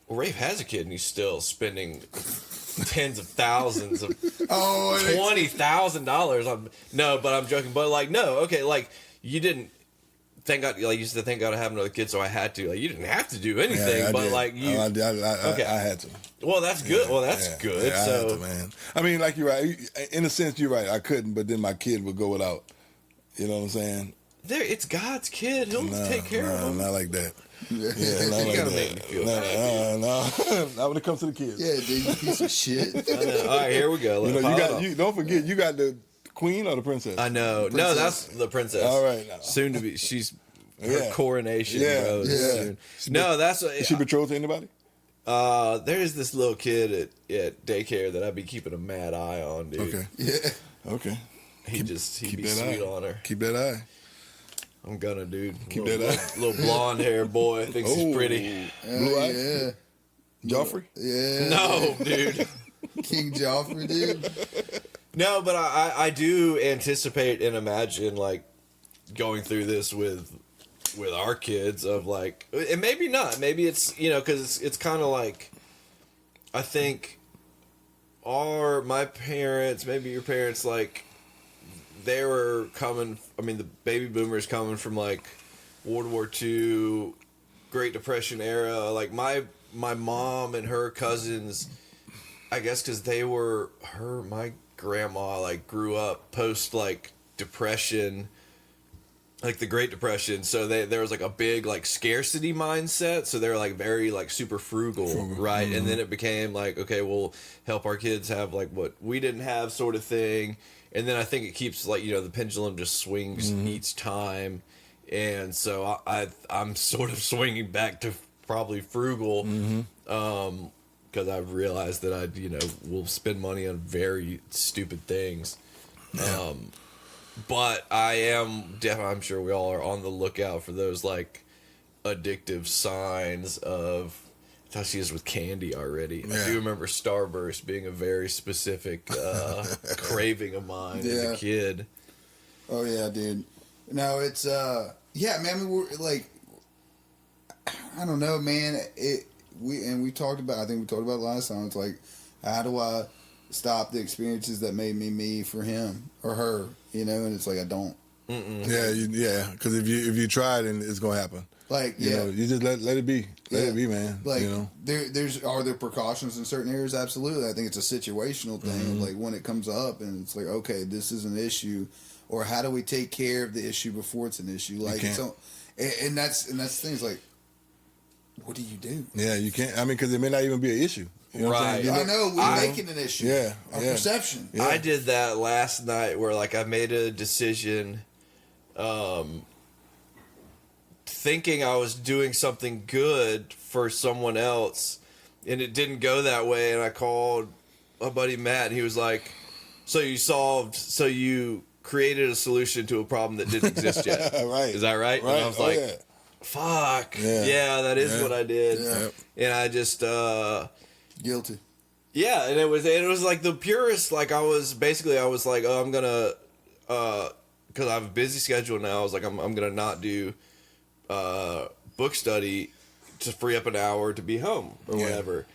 Rafe has a kid, and he's still spending tens of thousands of $20,000. No, but I'm joking. But like, no, okay, like you didn't thank God, like you said, thank God I have another kid, so I had to. Like, you didn't have to do anything, but did. like you, I had to. Well, that's good. Well, that's good. Yeah, so, I had to, man. I mean, like you're right. In a sense, you're right. I couldn't, but then my kid would go without. You know what I'm saying? It's God's kid. He'll take care of him. Not like that. Yeah, not like gotta that. make me feel No, not when it comes to the kids. yeah, dude, you piece of shit. All right, here we go. Don't forget, you got the queen or the princess. I know. Princess. No, that's the princess. All right, now. Soon to be. She's her coronation, bro. Yeah. Soon. No, that's Is she betrothed to anybody? There's this little kid at daycare that I'd be keeping a mad eye on, dude. Okay. Yeah. Okay. He'd be sweet on her. Keep that eye. I'm gonna, dude. Keep little, that eye. Little blonde hair boy thinks he's pretty. Blue eyes? Yeah. Joffrey? Yeah. No, dude. King Joffrey, dude. No, but I do anticipate and imagine like going through this with our kids of like, and maybe not. Maybe it's because it's kind of like, I think my parents, maybe your parents, like they were coming. I mean, the baby boomers coming from like World War II, Great Depression era. Like my mom and her cousins, I guess because my grandma like grew up post like Depression, like the Great Depression. So there was like a big like scarcity mindset. So they were like very like super frugal, right? Mm-hmm. And then it became like, okay, we'll help our kids have like what we didn't have, sort of thing. And then I think it keeps like the pendulum just swings each time, and so I'm sort of swinging back to probably frugal, because I've realized that I will spend money on very stupid things. But I am definitely, I'm sure we all are on the lookout for those like addictive signs of how she is with candy already. Yeah. I do remember Starburst being a very specific craving of mine as a kid. Oh yeah, dude. No, it's man. I mean, we're like, I don't know, man. We talked about. I think we talked about it last time. It's like, how do I stop the experiences that made me for him or her? And it's like I don't. Yeah, because if you try it, it's gonna happen. Like, you just let it be. Let it be, man. Like, are there precautions in certain areas? Absolutely. I think it's a situational thing. Like, when it comes up and it's like, okay, this is an issue, or how do we take care of the issue before it's an issue? Like, so, and that's the thing. It's like, what do you do? Yeah, you can't. I mean, because it may not even be an issue. You know right. I know. We're making an issue. Yeah. Our perception. Yeah. I did that last night where, like, I made a decision, thinking I was doing something good for someone else, and it didn't go that way. And I called my buddy Matt, and he was like, so you created a solution to a problem that didn't exist yet. Right. Is that right? Right. And I was like, fuck. Yeah, that is what I did. Yeah. And I just, guilty. yeah, and it was like the purest. Like I was like, oh, I'm gonna, because I have a busy schedule now. I was like, I'm gonna not do book study to free up an hour to be home or whatever,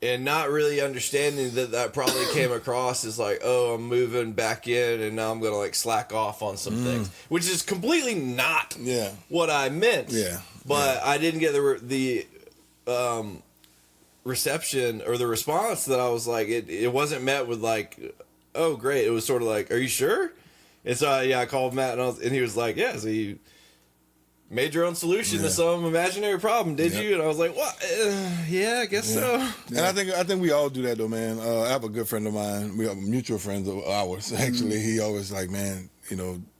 and not really understanding that probably came across as like, oh, I'm moving back in, and now I'm gonna like slack off on some things, which is completely not what I meant. Yeah, but I didn't get the reception or the response that I was like, it wasn't met with like, oh great. It was sort of like, are you sure? And so I called Matt, and he was like, yeah, so you made your own solution to some imaginary problem, did you? And I was like, what? Yeah, I guess so. And I think we all do that though, man. I have a good friend of mine. We have mutual friends of ours. Actually, he always like, man,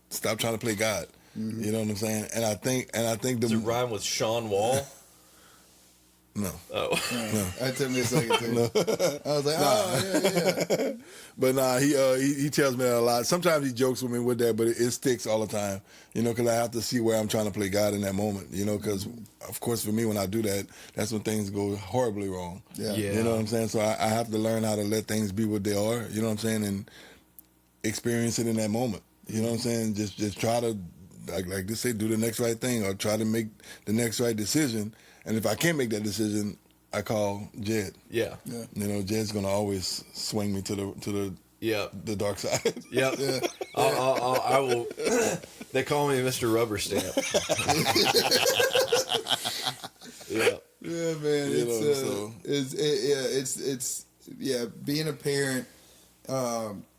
stop trying to play God. You know what I'm saying? And I think does it rhyme with Sean Wall? No. Oh. No. That took me a second too. No. I was like, yeah. But nah, he tells me that a lot. Sometimes he jokes with me with that, but it sticks all the time. Because I have to see where I'm trying to play God in that moment. Because of course for me when I do that, that's when things go horribly wrong. Yeah. You know what I'm saying? So I have to learn how to let things be what they are. You know what I'm saying? And experience it in that moment. You know what I'm saying? Just try to like they say, do the next right thing or try to make the next right decision. And if I can't make that decision, I call Jed. Yeah. Jed's gonna always swing me to the Yep. The dark side. Yep. Yeah. I will. They call me Mr. Rubber Stamp. Yeah. Yeah, man. It's being a parent.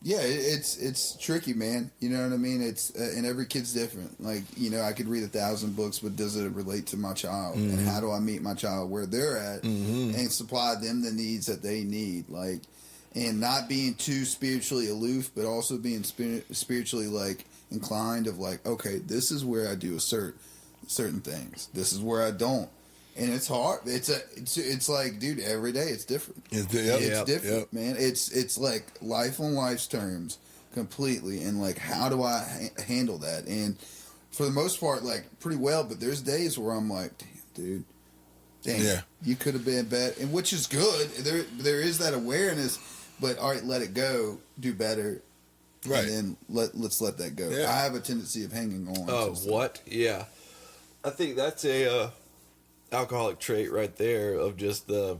It's tricky, man. You know what I mean? It's and every kid's different. Like, you know, I could read 1,000 books, but does it relate to my child? And how do I meet my child where they're at and supply them the needs that they need? Like, and not being too spiritually aloof, but also being spiritually like inclined of like, okay, this is where I do certain things. This is where I don't. And it's hard. It's like, dude, every day it's different. It's different, man. It's like life on life's terms completely. And like, how do I handle that? And for the most part, like pretty well. But there's days where I'm like, damn, dude, you could have been better. And which is good. There is that awareness. But all right, let it go. Do better. Right. And then let's let that go. Yeah. I have a tendency of hanging on. Oh, what? Yeah. I think that's a alcoholic trait right there of just the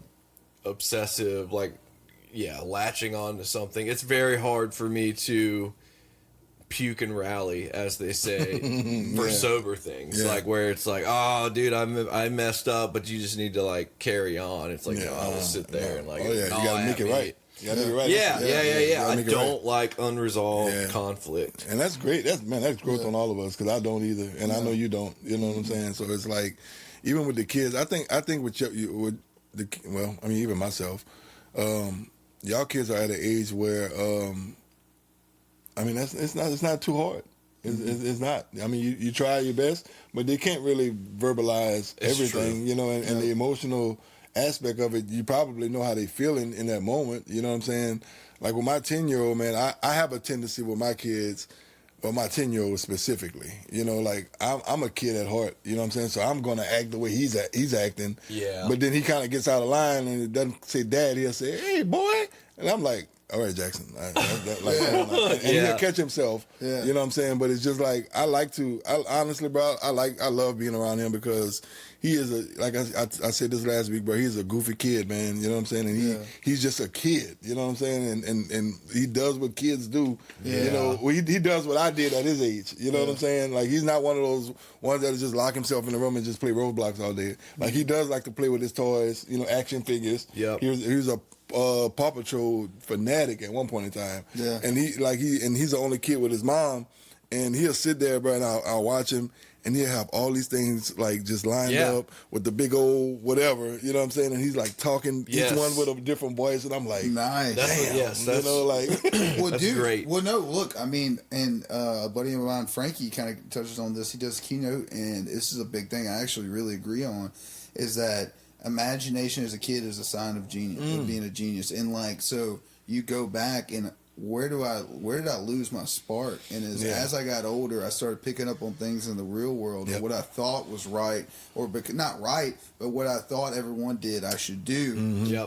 obsessive, like, latching on to something. It's very hard for me to puke and rally, as they say, for sober things. Like, where it's like, oh, dude, I messed up, but you just need to, like, carry on. It's like, no, I will sit there and, like, you gotta make it right. You gotta make it right. Yeah. I don't like unresolved conflict. And that's great. That's growth on all of us, because I don't either. And I know you don't. You know what I'm saying? So it's like, even with the kids, I think even myself, y'all kids are at an age where, it's not too hard. It's not. I mean, you try your best, but they can't really verbalize everything, you know, and the emotional aspect of it, you probably know how they feel in that moment, you know what I'm saying? Like with my 10-year-old, man, I have a tendency with my kids, or my 10-year-old specifically, you know, like I'm a kid at heart, you know what I'm saying? So I'm going to act the way he's acting. Yeah. But then he kind of gets out of line and it doesn't say dad, he'll say, hey, boy. And I'm like, all right, Jackson. And he'll catch himself, you know what I'm saying? But it's just like, honestly, bro, I love being around him, because he is like I said this last week, bro, he's a goofy kid, man, you know what I'm saying? And he's just a kid, you know what I'm saying? And he does what kids do, you know, he does what I did at his age, you know what I'm saying? Like, he's not one of those ones that just lock himself in the room and just play Roblox all day. Like, he does like to play with his toys, you know, action figures. He was a Paw Patrol fanatic at one point in time. Yeah. And he's the only kid with his mom, and he'll sit there, bro, and I'll watch him, and he'll have all these things like just lined up with the big old whatever, you know what I'm saying? And he's like talking each one with a different voice, and I'm like, nice. Damn, you know, like, well, that's dude, great. Well, no, look, I mean, and a buddy of mine, Frankie, kind of touches on this. He does keynote, and this is a big thing I actually really agree on, is that imagination as a kid is a sign of genius, of being a genius. And like, so you go back and where did I lose my spark? And as I got older, I started picking up on things in the real world, and what I thought was right, or not right, but what I thought everyone did I should do.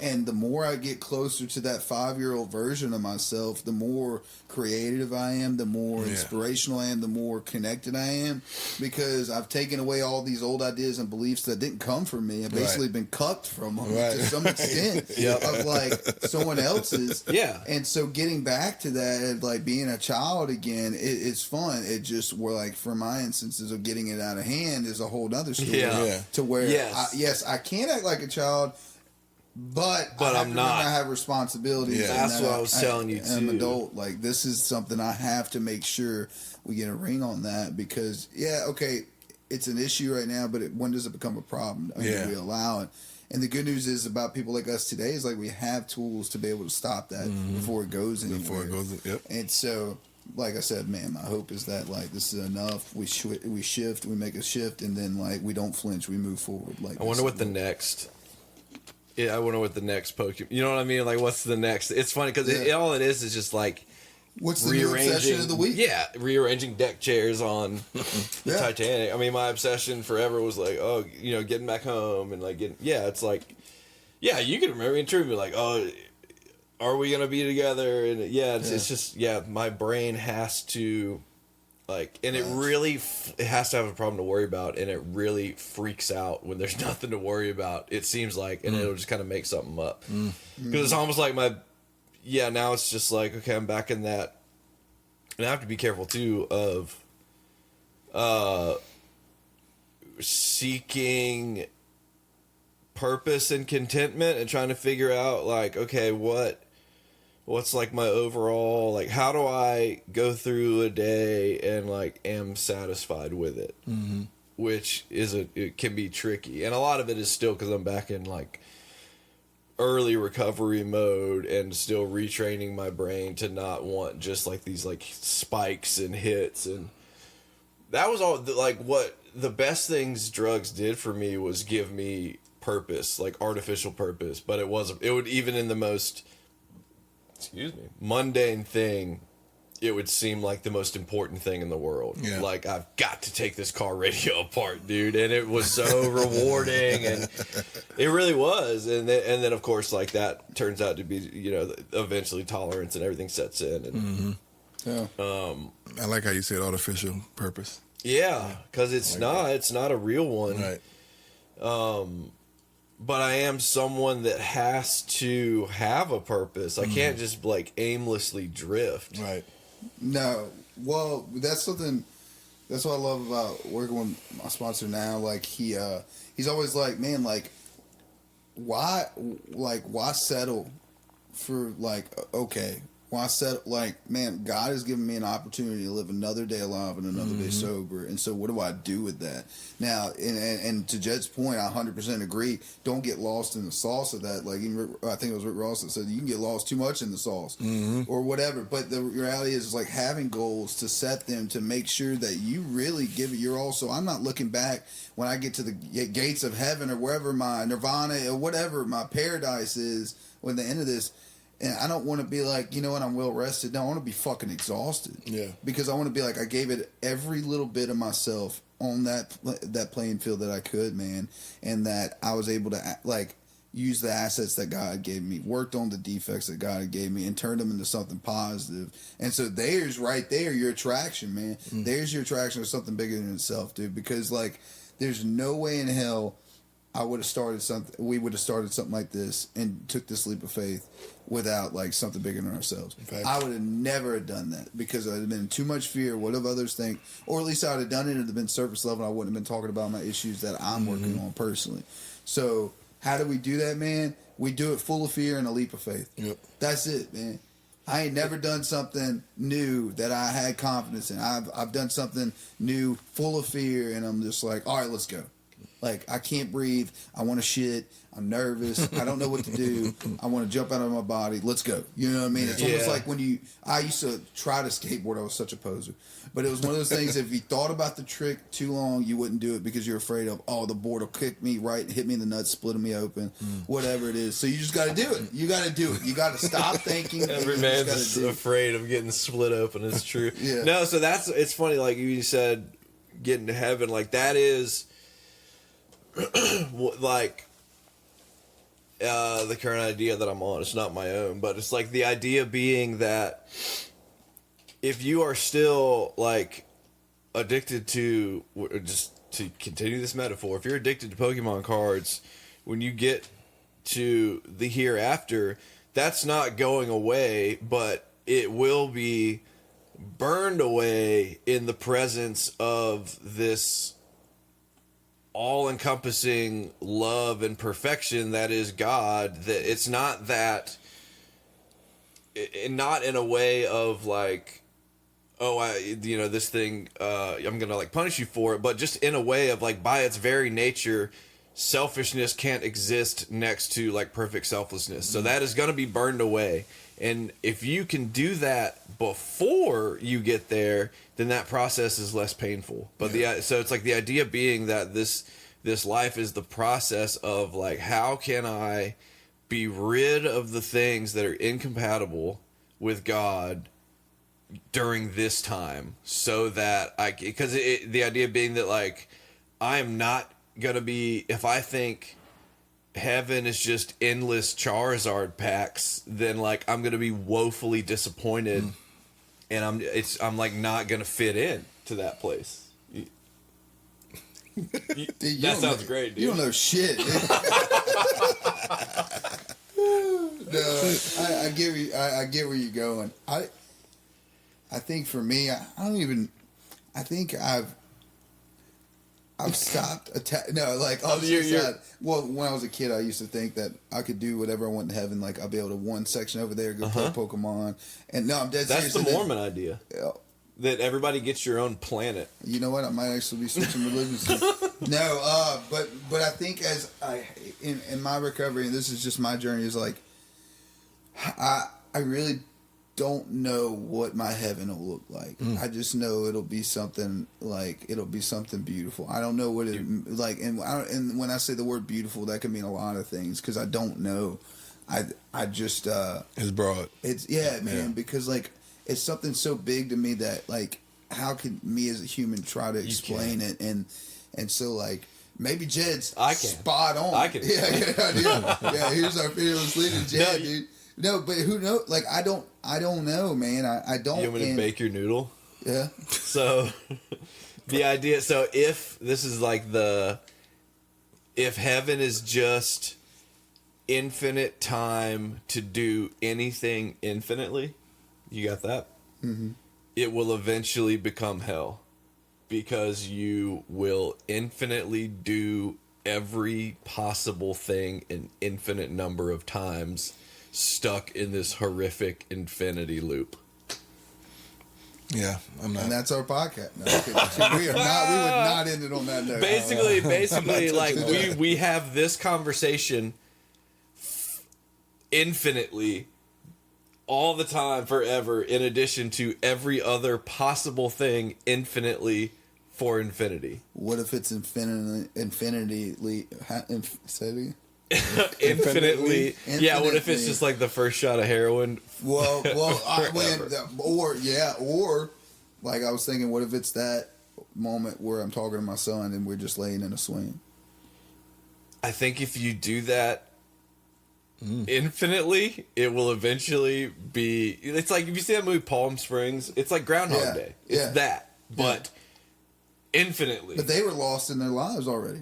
And the more I get closer to that 5-year-old version of myself, the more creative I am, the more inspirational I am, the more connected I am, because I've taken away all these old ideas and beliefs that didn't come from me. I've basically been cucked from them to some extent of like someone else's. And so getting back to that and like being a child again, it's fun. It just, we're like, for my instances of getting it out of hand is a whole other story. To where I can act like a child, but I'm not. I have responsibilities. That's what I was telling you too. I'm an adult. Like, this is something I have to make sure we get a ring on that, because it's an issue right now, but when does it become a problem? I mean, we allow it. And the good news is about people like us today is like we have tools to be able to stop that before it goes anywhere. And so, like I said, man, my hope is that like this is enough. We shift, we make a shift, and then like we don't flinch, we move forward. Like, I wonder what the next. I wonder what the next Pokemon. You know what I mean? Like, what's the next? It's funny because all it is just like. What's the new obsession of the week? Yeah, rearranging deck chairs on the Titanic. I mean, my obsession forever was like, getting back home and like it's like, you can remember me and True be like, oh, are we gonna be together? And it's just my brain has to like, and it really it has to have a problem to worry about, and it really freaks out when there's nothing to worry about. It seems like, and it'll just kind of make something up because it's almost like yeah, now it's just like, okay, I'm back in that. And I have to be careful too of seeking purpose and contentment and trying to figure out like, okay, what's like my overall, like, how do I go through a day and like am satisfied with it? Mm-hmm. Which it can be tricky. And a lot of it is still because I'm back in like early recovery mode and still retraining my brain to not want just like these like spikes and hits. And that was all like what the best things drugs did for me was give me purpose, like artificial purpose. But it would, even in the most, mundane thing, it would seem like the most important thing in the world. Yeah. Like, I've got to take this car radio apart, dude. And it was so rewarding, and it really was. And then, of course, like, that turns out to be, eventually tolerance and everything sets in. And, yeah. I like how you said artificial purpose. Yeah, because it's not a real one. Right. But I am someone that has to have a purpose. I can't just, like, aimlessly drift. Right. No. Well, that's what I love about working with my sponsor now. Like, he's always like, man, like, why settle for, like, okay, why settle, like, man, God has given me an opportunity to live another day alive and another day sober. And so what do I do with that? Now, and to Jed's point, I 100% agree. Don't get lost in the sauce of that. Like, I think it was Rick Ross that said, you can get lost too much in the sauce or whatever. But the reality is like having goals to set them to make sure that you really give it your all. So I'm not looking back when I get to the gates of heaven or wherever my nirvana or whatever my paradise is when the end of this. And I don't want to be like, you know what, I'm well rested. No, I want to be fucking exhausted. Yeah. Because I want to be like, I gave it every little bit of myself on that playing field that I could, man. And that I was able to, like, use the assets that God gave me, worked on the defects that God gave me, and turned them into something positive. And so there's right there your attraction, man. There's your attraction to something bigger than itself, dude. Because, like, there's no way in hell we would have started something like this and took this leap of faith without like something bigger than ourselves. I would have never have done that because I'd have been too much fear. What if others think? Or at least I would have done it. It would have been surface level. And I wouldn't have been talking about my issues that I'm working on personally. So how do we do that, man? We do it full of fear and a leap of faith. Yep. That's it, man. I ain't never done something new that I had confidence in. I've done something new full of fear, and I'm just like, all right, let's go. Like, I can't breathe. I want to shit. I'm nervous. I don't know what to do. I want to jump out of my body. Let's go. You know what I mean? It's almost like when I used to try to skateboard. I was such a poser. But it was one of those things, if you thought about the trick too long, you wouldn't do it because you're afraid of, the board will kick me right, hit me in the nuts, splitting me open, whatever it is. So you just got to do it. You got to do it. You got to stop thinking. Every man's afraid of getting split open. It's true. Yeah. No, so it's funny, like you said, getting to heaven, like that is... like the current idea that I'm on. It's not my own, but it's like the idea being that if you are still like addicted to, just to continue this metaphor, if you're addicted to Pokemon cards, when you get to the hereafter, that's not going away, but it will be burned away in the presence of this all-encompassing love and perfection that is God. That it's not that, not in a way of like, this thing, I'm gonna like punish you for it, but just in a way of like, by its very nature, selfishness can't exist next to like perfect selflessness. So that is gonna be burned away. And if you can do that before you get there, then that process is less painful. But so it's like the idea being that this life is the process of like, how can I be rid of the things that are incompatible with God during this time, so that because the idea being that like, I am not gonna be, if I think heaven is just endless Charizard packs, then like I'm gonna be woefully disappointed, and I'm like not gonna fit in to that place. That sounds great, dude. You don't know shit. No, I get I get where you're going. I think for me, I think I've stopped well, when I was a kid, I used to think that I could do whatever I want in heaven. Like, I'll be able to one section over there, go play Pokemon. And no, I'm dead serious. That's the Mormon idea. Yeah. That everybody gets your own planet. You know what? I might actually be switching religions. No, but I think in my recovery, and this is just my journey, is like, I really don't know what my heaven will look like. I just know it'll be something beautiful. I don't know what it like, and when I say the word beautiful, that can mean a lot of things because I don't know. I just it's broad. It's man, because like it's something so big to me that like how can me as a human try to explain it and so like. Maybe Jed's spot on. I can. Yeah. Here's our fearless leader, Jed, dude. No, but who knows? Like, I don't know, man. I don't. You want me to bake your noodle? Yeah. So, the idea. So, if this is like if heaven is just infinite time to do anything infinitely, you got that? Mm-hmm. It will eventually become hell. Because you will infinitely do every possible thing an infinite number of times, stuck in this horrific infinity loop. Yeah, I'm not. And that's our podcast. No, we would not end it on that note. Basically, like we have this conversation infinitely, all the time, forever. In addition to every other possible thing, infinitely. For infinity. What if it's infinitely? Say it again. Infinitely. Yeah. What if it's just like the first shot of heroin? Well, or like I was thinking, what if it's that moment where I'm talking to my son and we're just laying in a swing? I think if you do that infinitely, it will eventually be. It's like if you see that movie Palm Springs. It's like Groundhog Day. It's that, but. Infinitely. But they were lost in their lives already.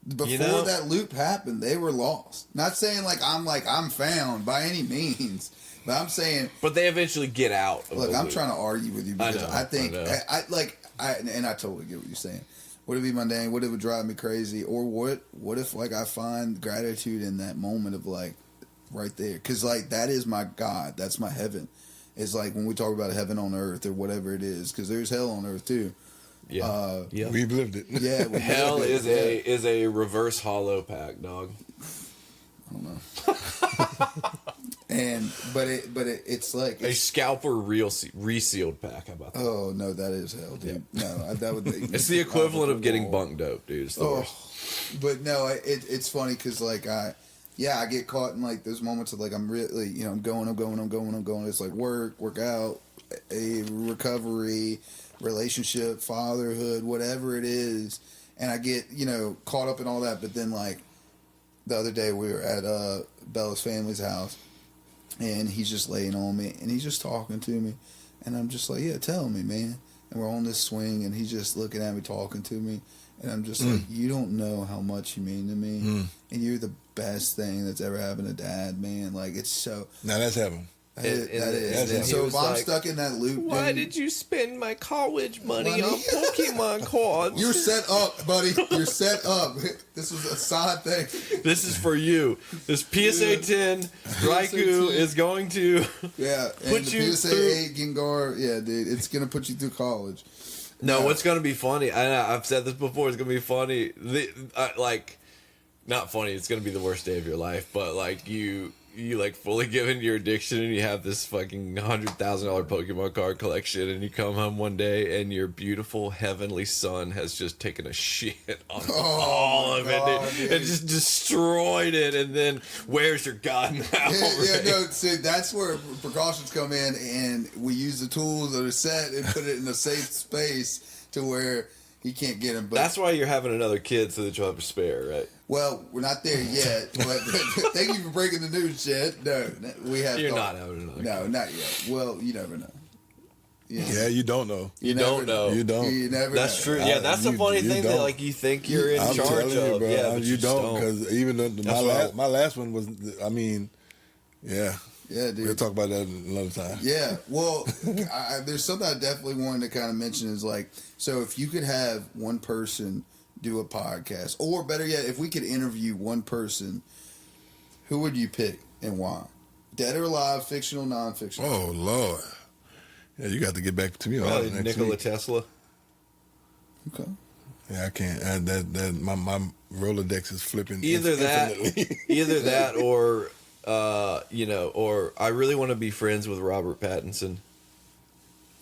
Before that loop happened, they were lost. Not saying I'm found by any means, but I'm saying. But they eventually get out. Look, I'm trying to argue with you because I think I totally get what you're saying. Would it be mundane? Would it would drive me crazy? Or what if like I find gratitude in that moment of like right there? Because like that is my God. That's my heaven. It's like when we talk about heaven on earth or whatever it is, because there's hell on earth too. Yeah, we've lived it. Yeah, hell is a reverse hollow pack, dog. I don't know. But it's like a scalper resealed pack. How about that? Oh no, that is hell, dude. Yeah. No, that would be. It's the equivalent of getting bunk dope, dude. It's the worst. But no, it's funny because like I get caught in like those moments of like I'm really I'm going. It's like work out, a recovery, relationship, fatherhood, whatever it is, and I get caught up in all that. But then like the other day we were at Bella's family's house, and he's just laying on me, and he's just talking to me, and I'm just like, yeah, tell me, man. And we're on this swing, and he's just looking at me, talking to me, and I'm just like, you don't know how much you mean to me, and you're the best thing that's ever happened to Dad, man. Like, it's so. Now that's heaven. That is. So if I'm stuck in that loop, why did you spend my college money on Pokemon cards? You're set up, buddy. You're set up. This was a side thing. This is for you. This PSA 10 Raikou is going to put you PSA 8 Gengar. Yeah, dude, it's gonna put you through college. No, what's gonna be funny? I've said this before. It's gonna be funny. Not funny. It's gonna be the worst day of your life. But like you like fully give into your addiction and you have this fucking $100,000 Pokemon card collection and you come home one day and your beautiful heavenly son has just taken a shit on all of it and just destroyed it. And then where's your God now? See, that's where precautions come in, and we use the tools that are set and put it in a safe space to where he can't get him. But that's why you're having another kid, so that you'll have a spare, right? Well, we're not there yet, but thank you for breaking the news, Jed. No, we have. You're not having another. No, not yet. Well, you never know. Yeah, you don't know. You don't know. You don't. You never. That's know. true. Yeah, that's the funny thing don't. that like you think you're in I'm charge telling you, of. bro. Yeah, but you don't, because even my last one was. I mean, yeah. Yeah, dude. We'll talk about that another time. Yeah, well, there's something I definitely wanted to kind of mention is like, so if you could have one person do a podcast, or better yet, if we could interview one person, who would you pick and why? Dead or alive, fictional, non-fictional? Oh, Lord. Yeah, you got to get back to me on probably that next Nikola week. Tesla. Okay. Yeah, I can't. My Rolodex is flipping. Either infinitely. that, or or I really want to be friends with Robert Pattinson.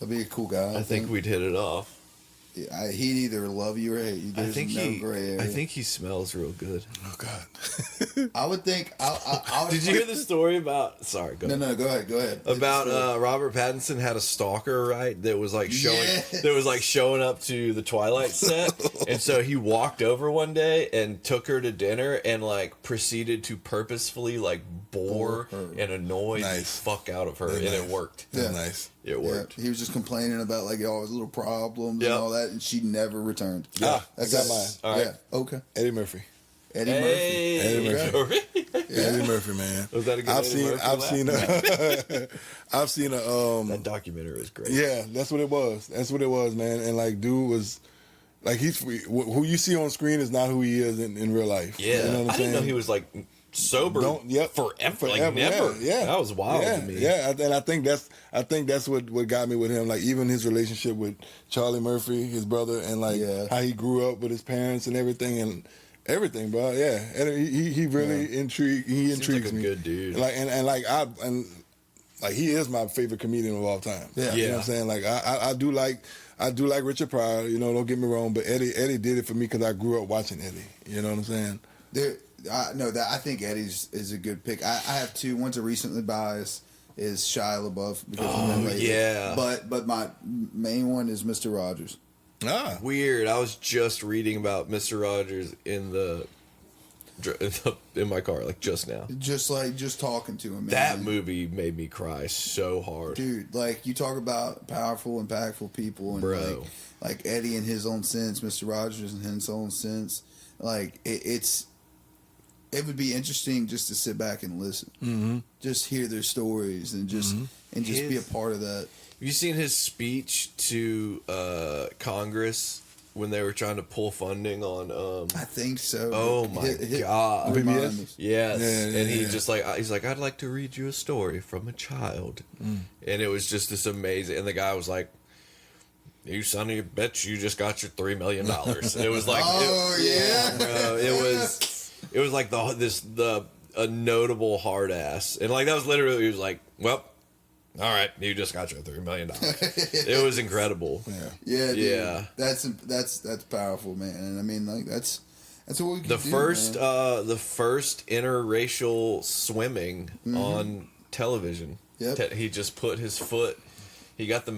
That'd be a cool guy. I think we'd hit it off. Yeah, he'd either love you or hate you. There's no gray area. I think he smells real good. Oh God. I would think. I would Did you hear the story about? Sorry, go ahead. No, go ahead. About Robert Pattinson had a stalker, right? That was like showing Yes. that was like showing up to the Twilight set, and so he walked over one day and took her to dinner and like proceeded to purposefully like bore her. and annoy the Nice. fuck out of her, That's and nice. it worked. That's Yeah. nice. It worked. Yeah, he was just complaining about like all his little problems Yep. and all that, and she never returned. Yeah. I got it. mine. All right. Yeah. Okay. Eddie Murphy. Eddie Hey, Eddie Murphy. Yeah. Eddie Murphy, man. Was that a good I've Eddie seen. Murphy I've laugh? seen. I've seen a. That documentary was great. Yeah, that's what it was. That's what it was, man. And like, dude was. Like who you see on screen is not who he is in real life. Yeah, You know what I'm I didn't know saying? he was like sober forever. Like never. Yeah, That was wild yeah, to me. Yeah, and I think that's what got me with him. Like even his relationship with Charlie Murphy, his brother, and like how he grew up with his parents and everything, bro. Yeah, and he really intrigues like a me. good dude. Like and he is my favorite comedian of all time. Yeah. You know what I'm saying? Like I do like Richard Pryor, don't get me wrong, but Eddie did it for me because I grew up watching Eddie. You know what I'm saying? I think Eddie's is a good pick. I have two. One's a recently biased is Shia LaBeouf because of him lately. yeah. But my main one is Mr. Rogers. Ah. Weird. I was just reading about Mr. Rogers in my car, like just now. Just talking to him, man. That movie made me cry so hard. Dude, like you talk about powerful, impactful people, and Bro. like Eddie in his own sense, Mr. Rogers in his own sense. Like it would be interesting just to sit back and listen, just hear their stories, and just be a part of that. Have you seen his speech to Congress when they were trying to pull funding on? I think so. Oh my God! Remind us. Yes, Yeah, and yeah. he's like, I'd like to read you a story from a child, and it was just this amazing. And the guy was like, "You son of a bitch, you just got your $3 million." It was like, Oh, yeah. bro, it was like a notable hard ass, and like that was literally he was like, well. All right, you just got your $3 million. It was incredible. Yeah, dude. Yeah. That's powerful, man. And I mean, like that's what we can The do, first man. the first interracial swimming on television. Yep. He just put his foot. He got the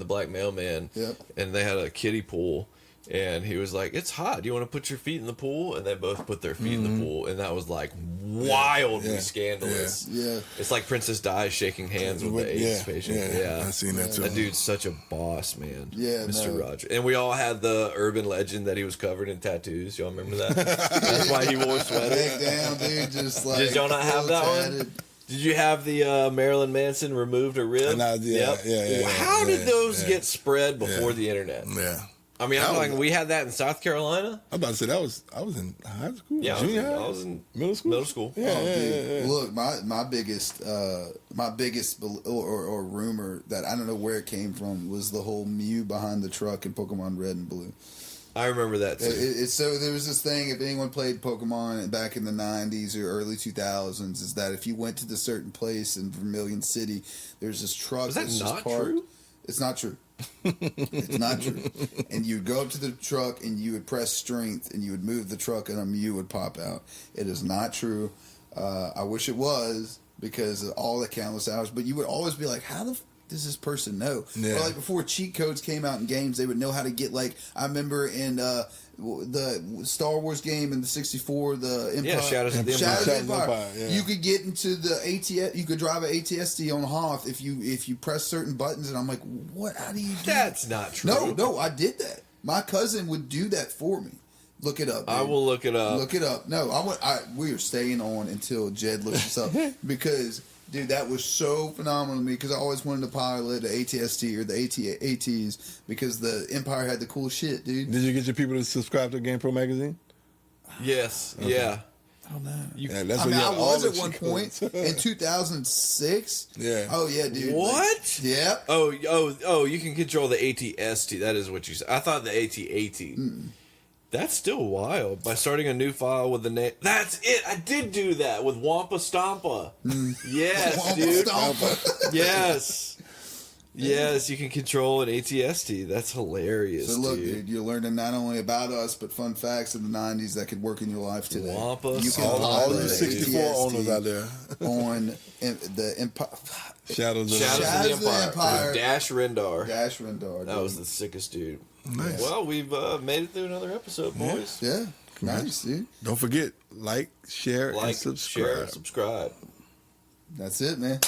black mailman, Yep. and they had a kiddie pool. And he was like, "It's hot. Do you want to put your feet in the pool?" And they both put their feet in the pool, and that was like wildly scandalous. Yeah. It's like Princess Di shaking hands with the AIDS patient. Yeah, I seen that too. That dude's such a boss, man. Yeah, Mr. no. Rogers. And we all had the urban legend that he was covered in tattoos. Y'all remember that? That's why he wore Neck sweaters. down, dude. Just like Did y'all not have full that tatted. one? Did you have the Marilyn Manson removed a rib? Yeah. How did those yeah. get spread before the internet? Yeah. I mean, I'm like, we had that in South Carolina. I'm about to say I was in high school. Yeah, junior high? I was in middle school. Middle school. Yeah, Oh, yeah, dude. yeah. Look, my biggest or rumor that I don't know where it came from was the whole Mew behind the truck in Pokemon Red and Blue. I remember that too. It's so there was this thing. If anyone played Pokemon back in the '90s or early 2000s, is that if you went to the certain place in Vermilion City, there's this truck. Was that that's not just parked. true? It's not true. It's not true. And you'd go up to the truck and you would press strength and you would move the truck and a Mew would pop out. It is not true. I wish it was because of all the countless hours. But you would always be like, how the does this person know? Yeah. Or like before cheat codes came out in games, they would know how to get like I remember in the Star Wars game in the 64, the Empire. Yeah, Shadows of the Empire. Shadows of the Empire. Yeah. You could get into the ATS. You could drive an ATST on Hoth if you press certain buttons. And I'm like, what? How do you do That's that? not true. No, I did that. My cousin would do that for me. Look it up. Dude. I will look it up. Look it up. No, we are staying on until Jed looks this up because, dude, that was so phenomenal to me because I always wanted to pilot the ATST or the ATs because the Empire had the cool shit, dude. Did you get your people to subscribe to GamePro magazine? Yes. Okay. Yeah. I don't know. Yeah, that's I mean, I was at one cheat point codes. in 2006. Yeah. Oh yeah, dude. What? Like, yeah. Oh! You can control the ATST. That is what you said. I thought the AT-AT. That's still wild. By starting a new file with the name. That's it. I did do that with Wampa Stompa. Yes, Wampa dude. Stompa. Yes. Yes, you can control an ATST. That's hilarious. So look, dude, you're learning not only about us, but fun facts of the '90s that could work in your life today. Wampa You can all pilot you the 64 ATST owners out there. on the Empire. Shadows of Shadows of the Empire. Empire. Dash Rendar. Dash Rendar. That was the sickest dude. Nice. Well, we've made it through another episode, boys. Yeah, nice, dude. Don't forget, like, share, and Like, subscribe. share, and subscribe. That's it, man.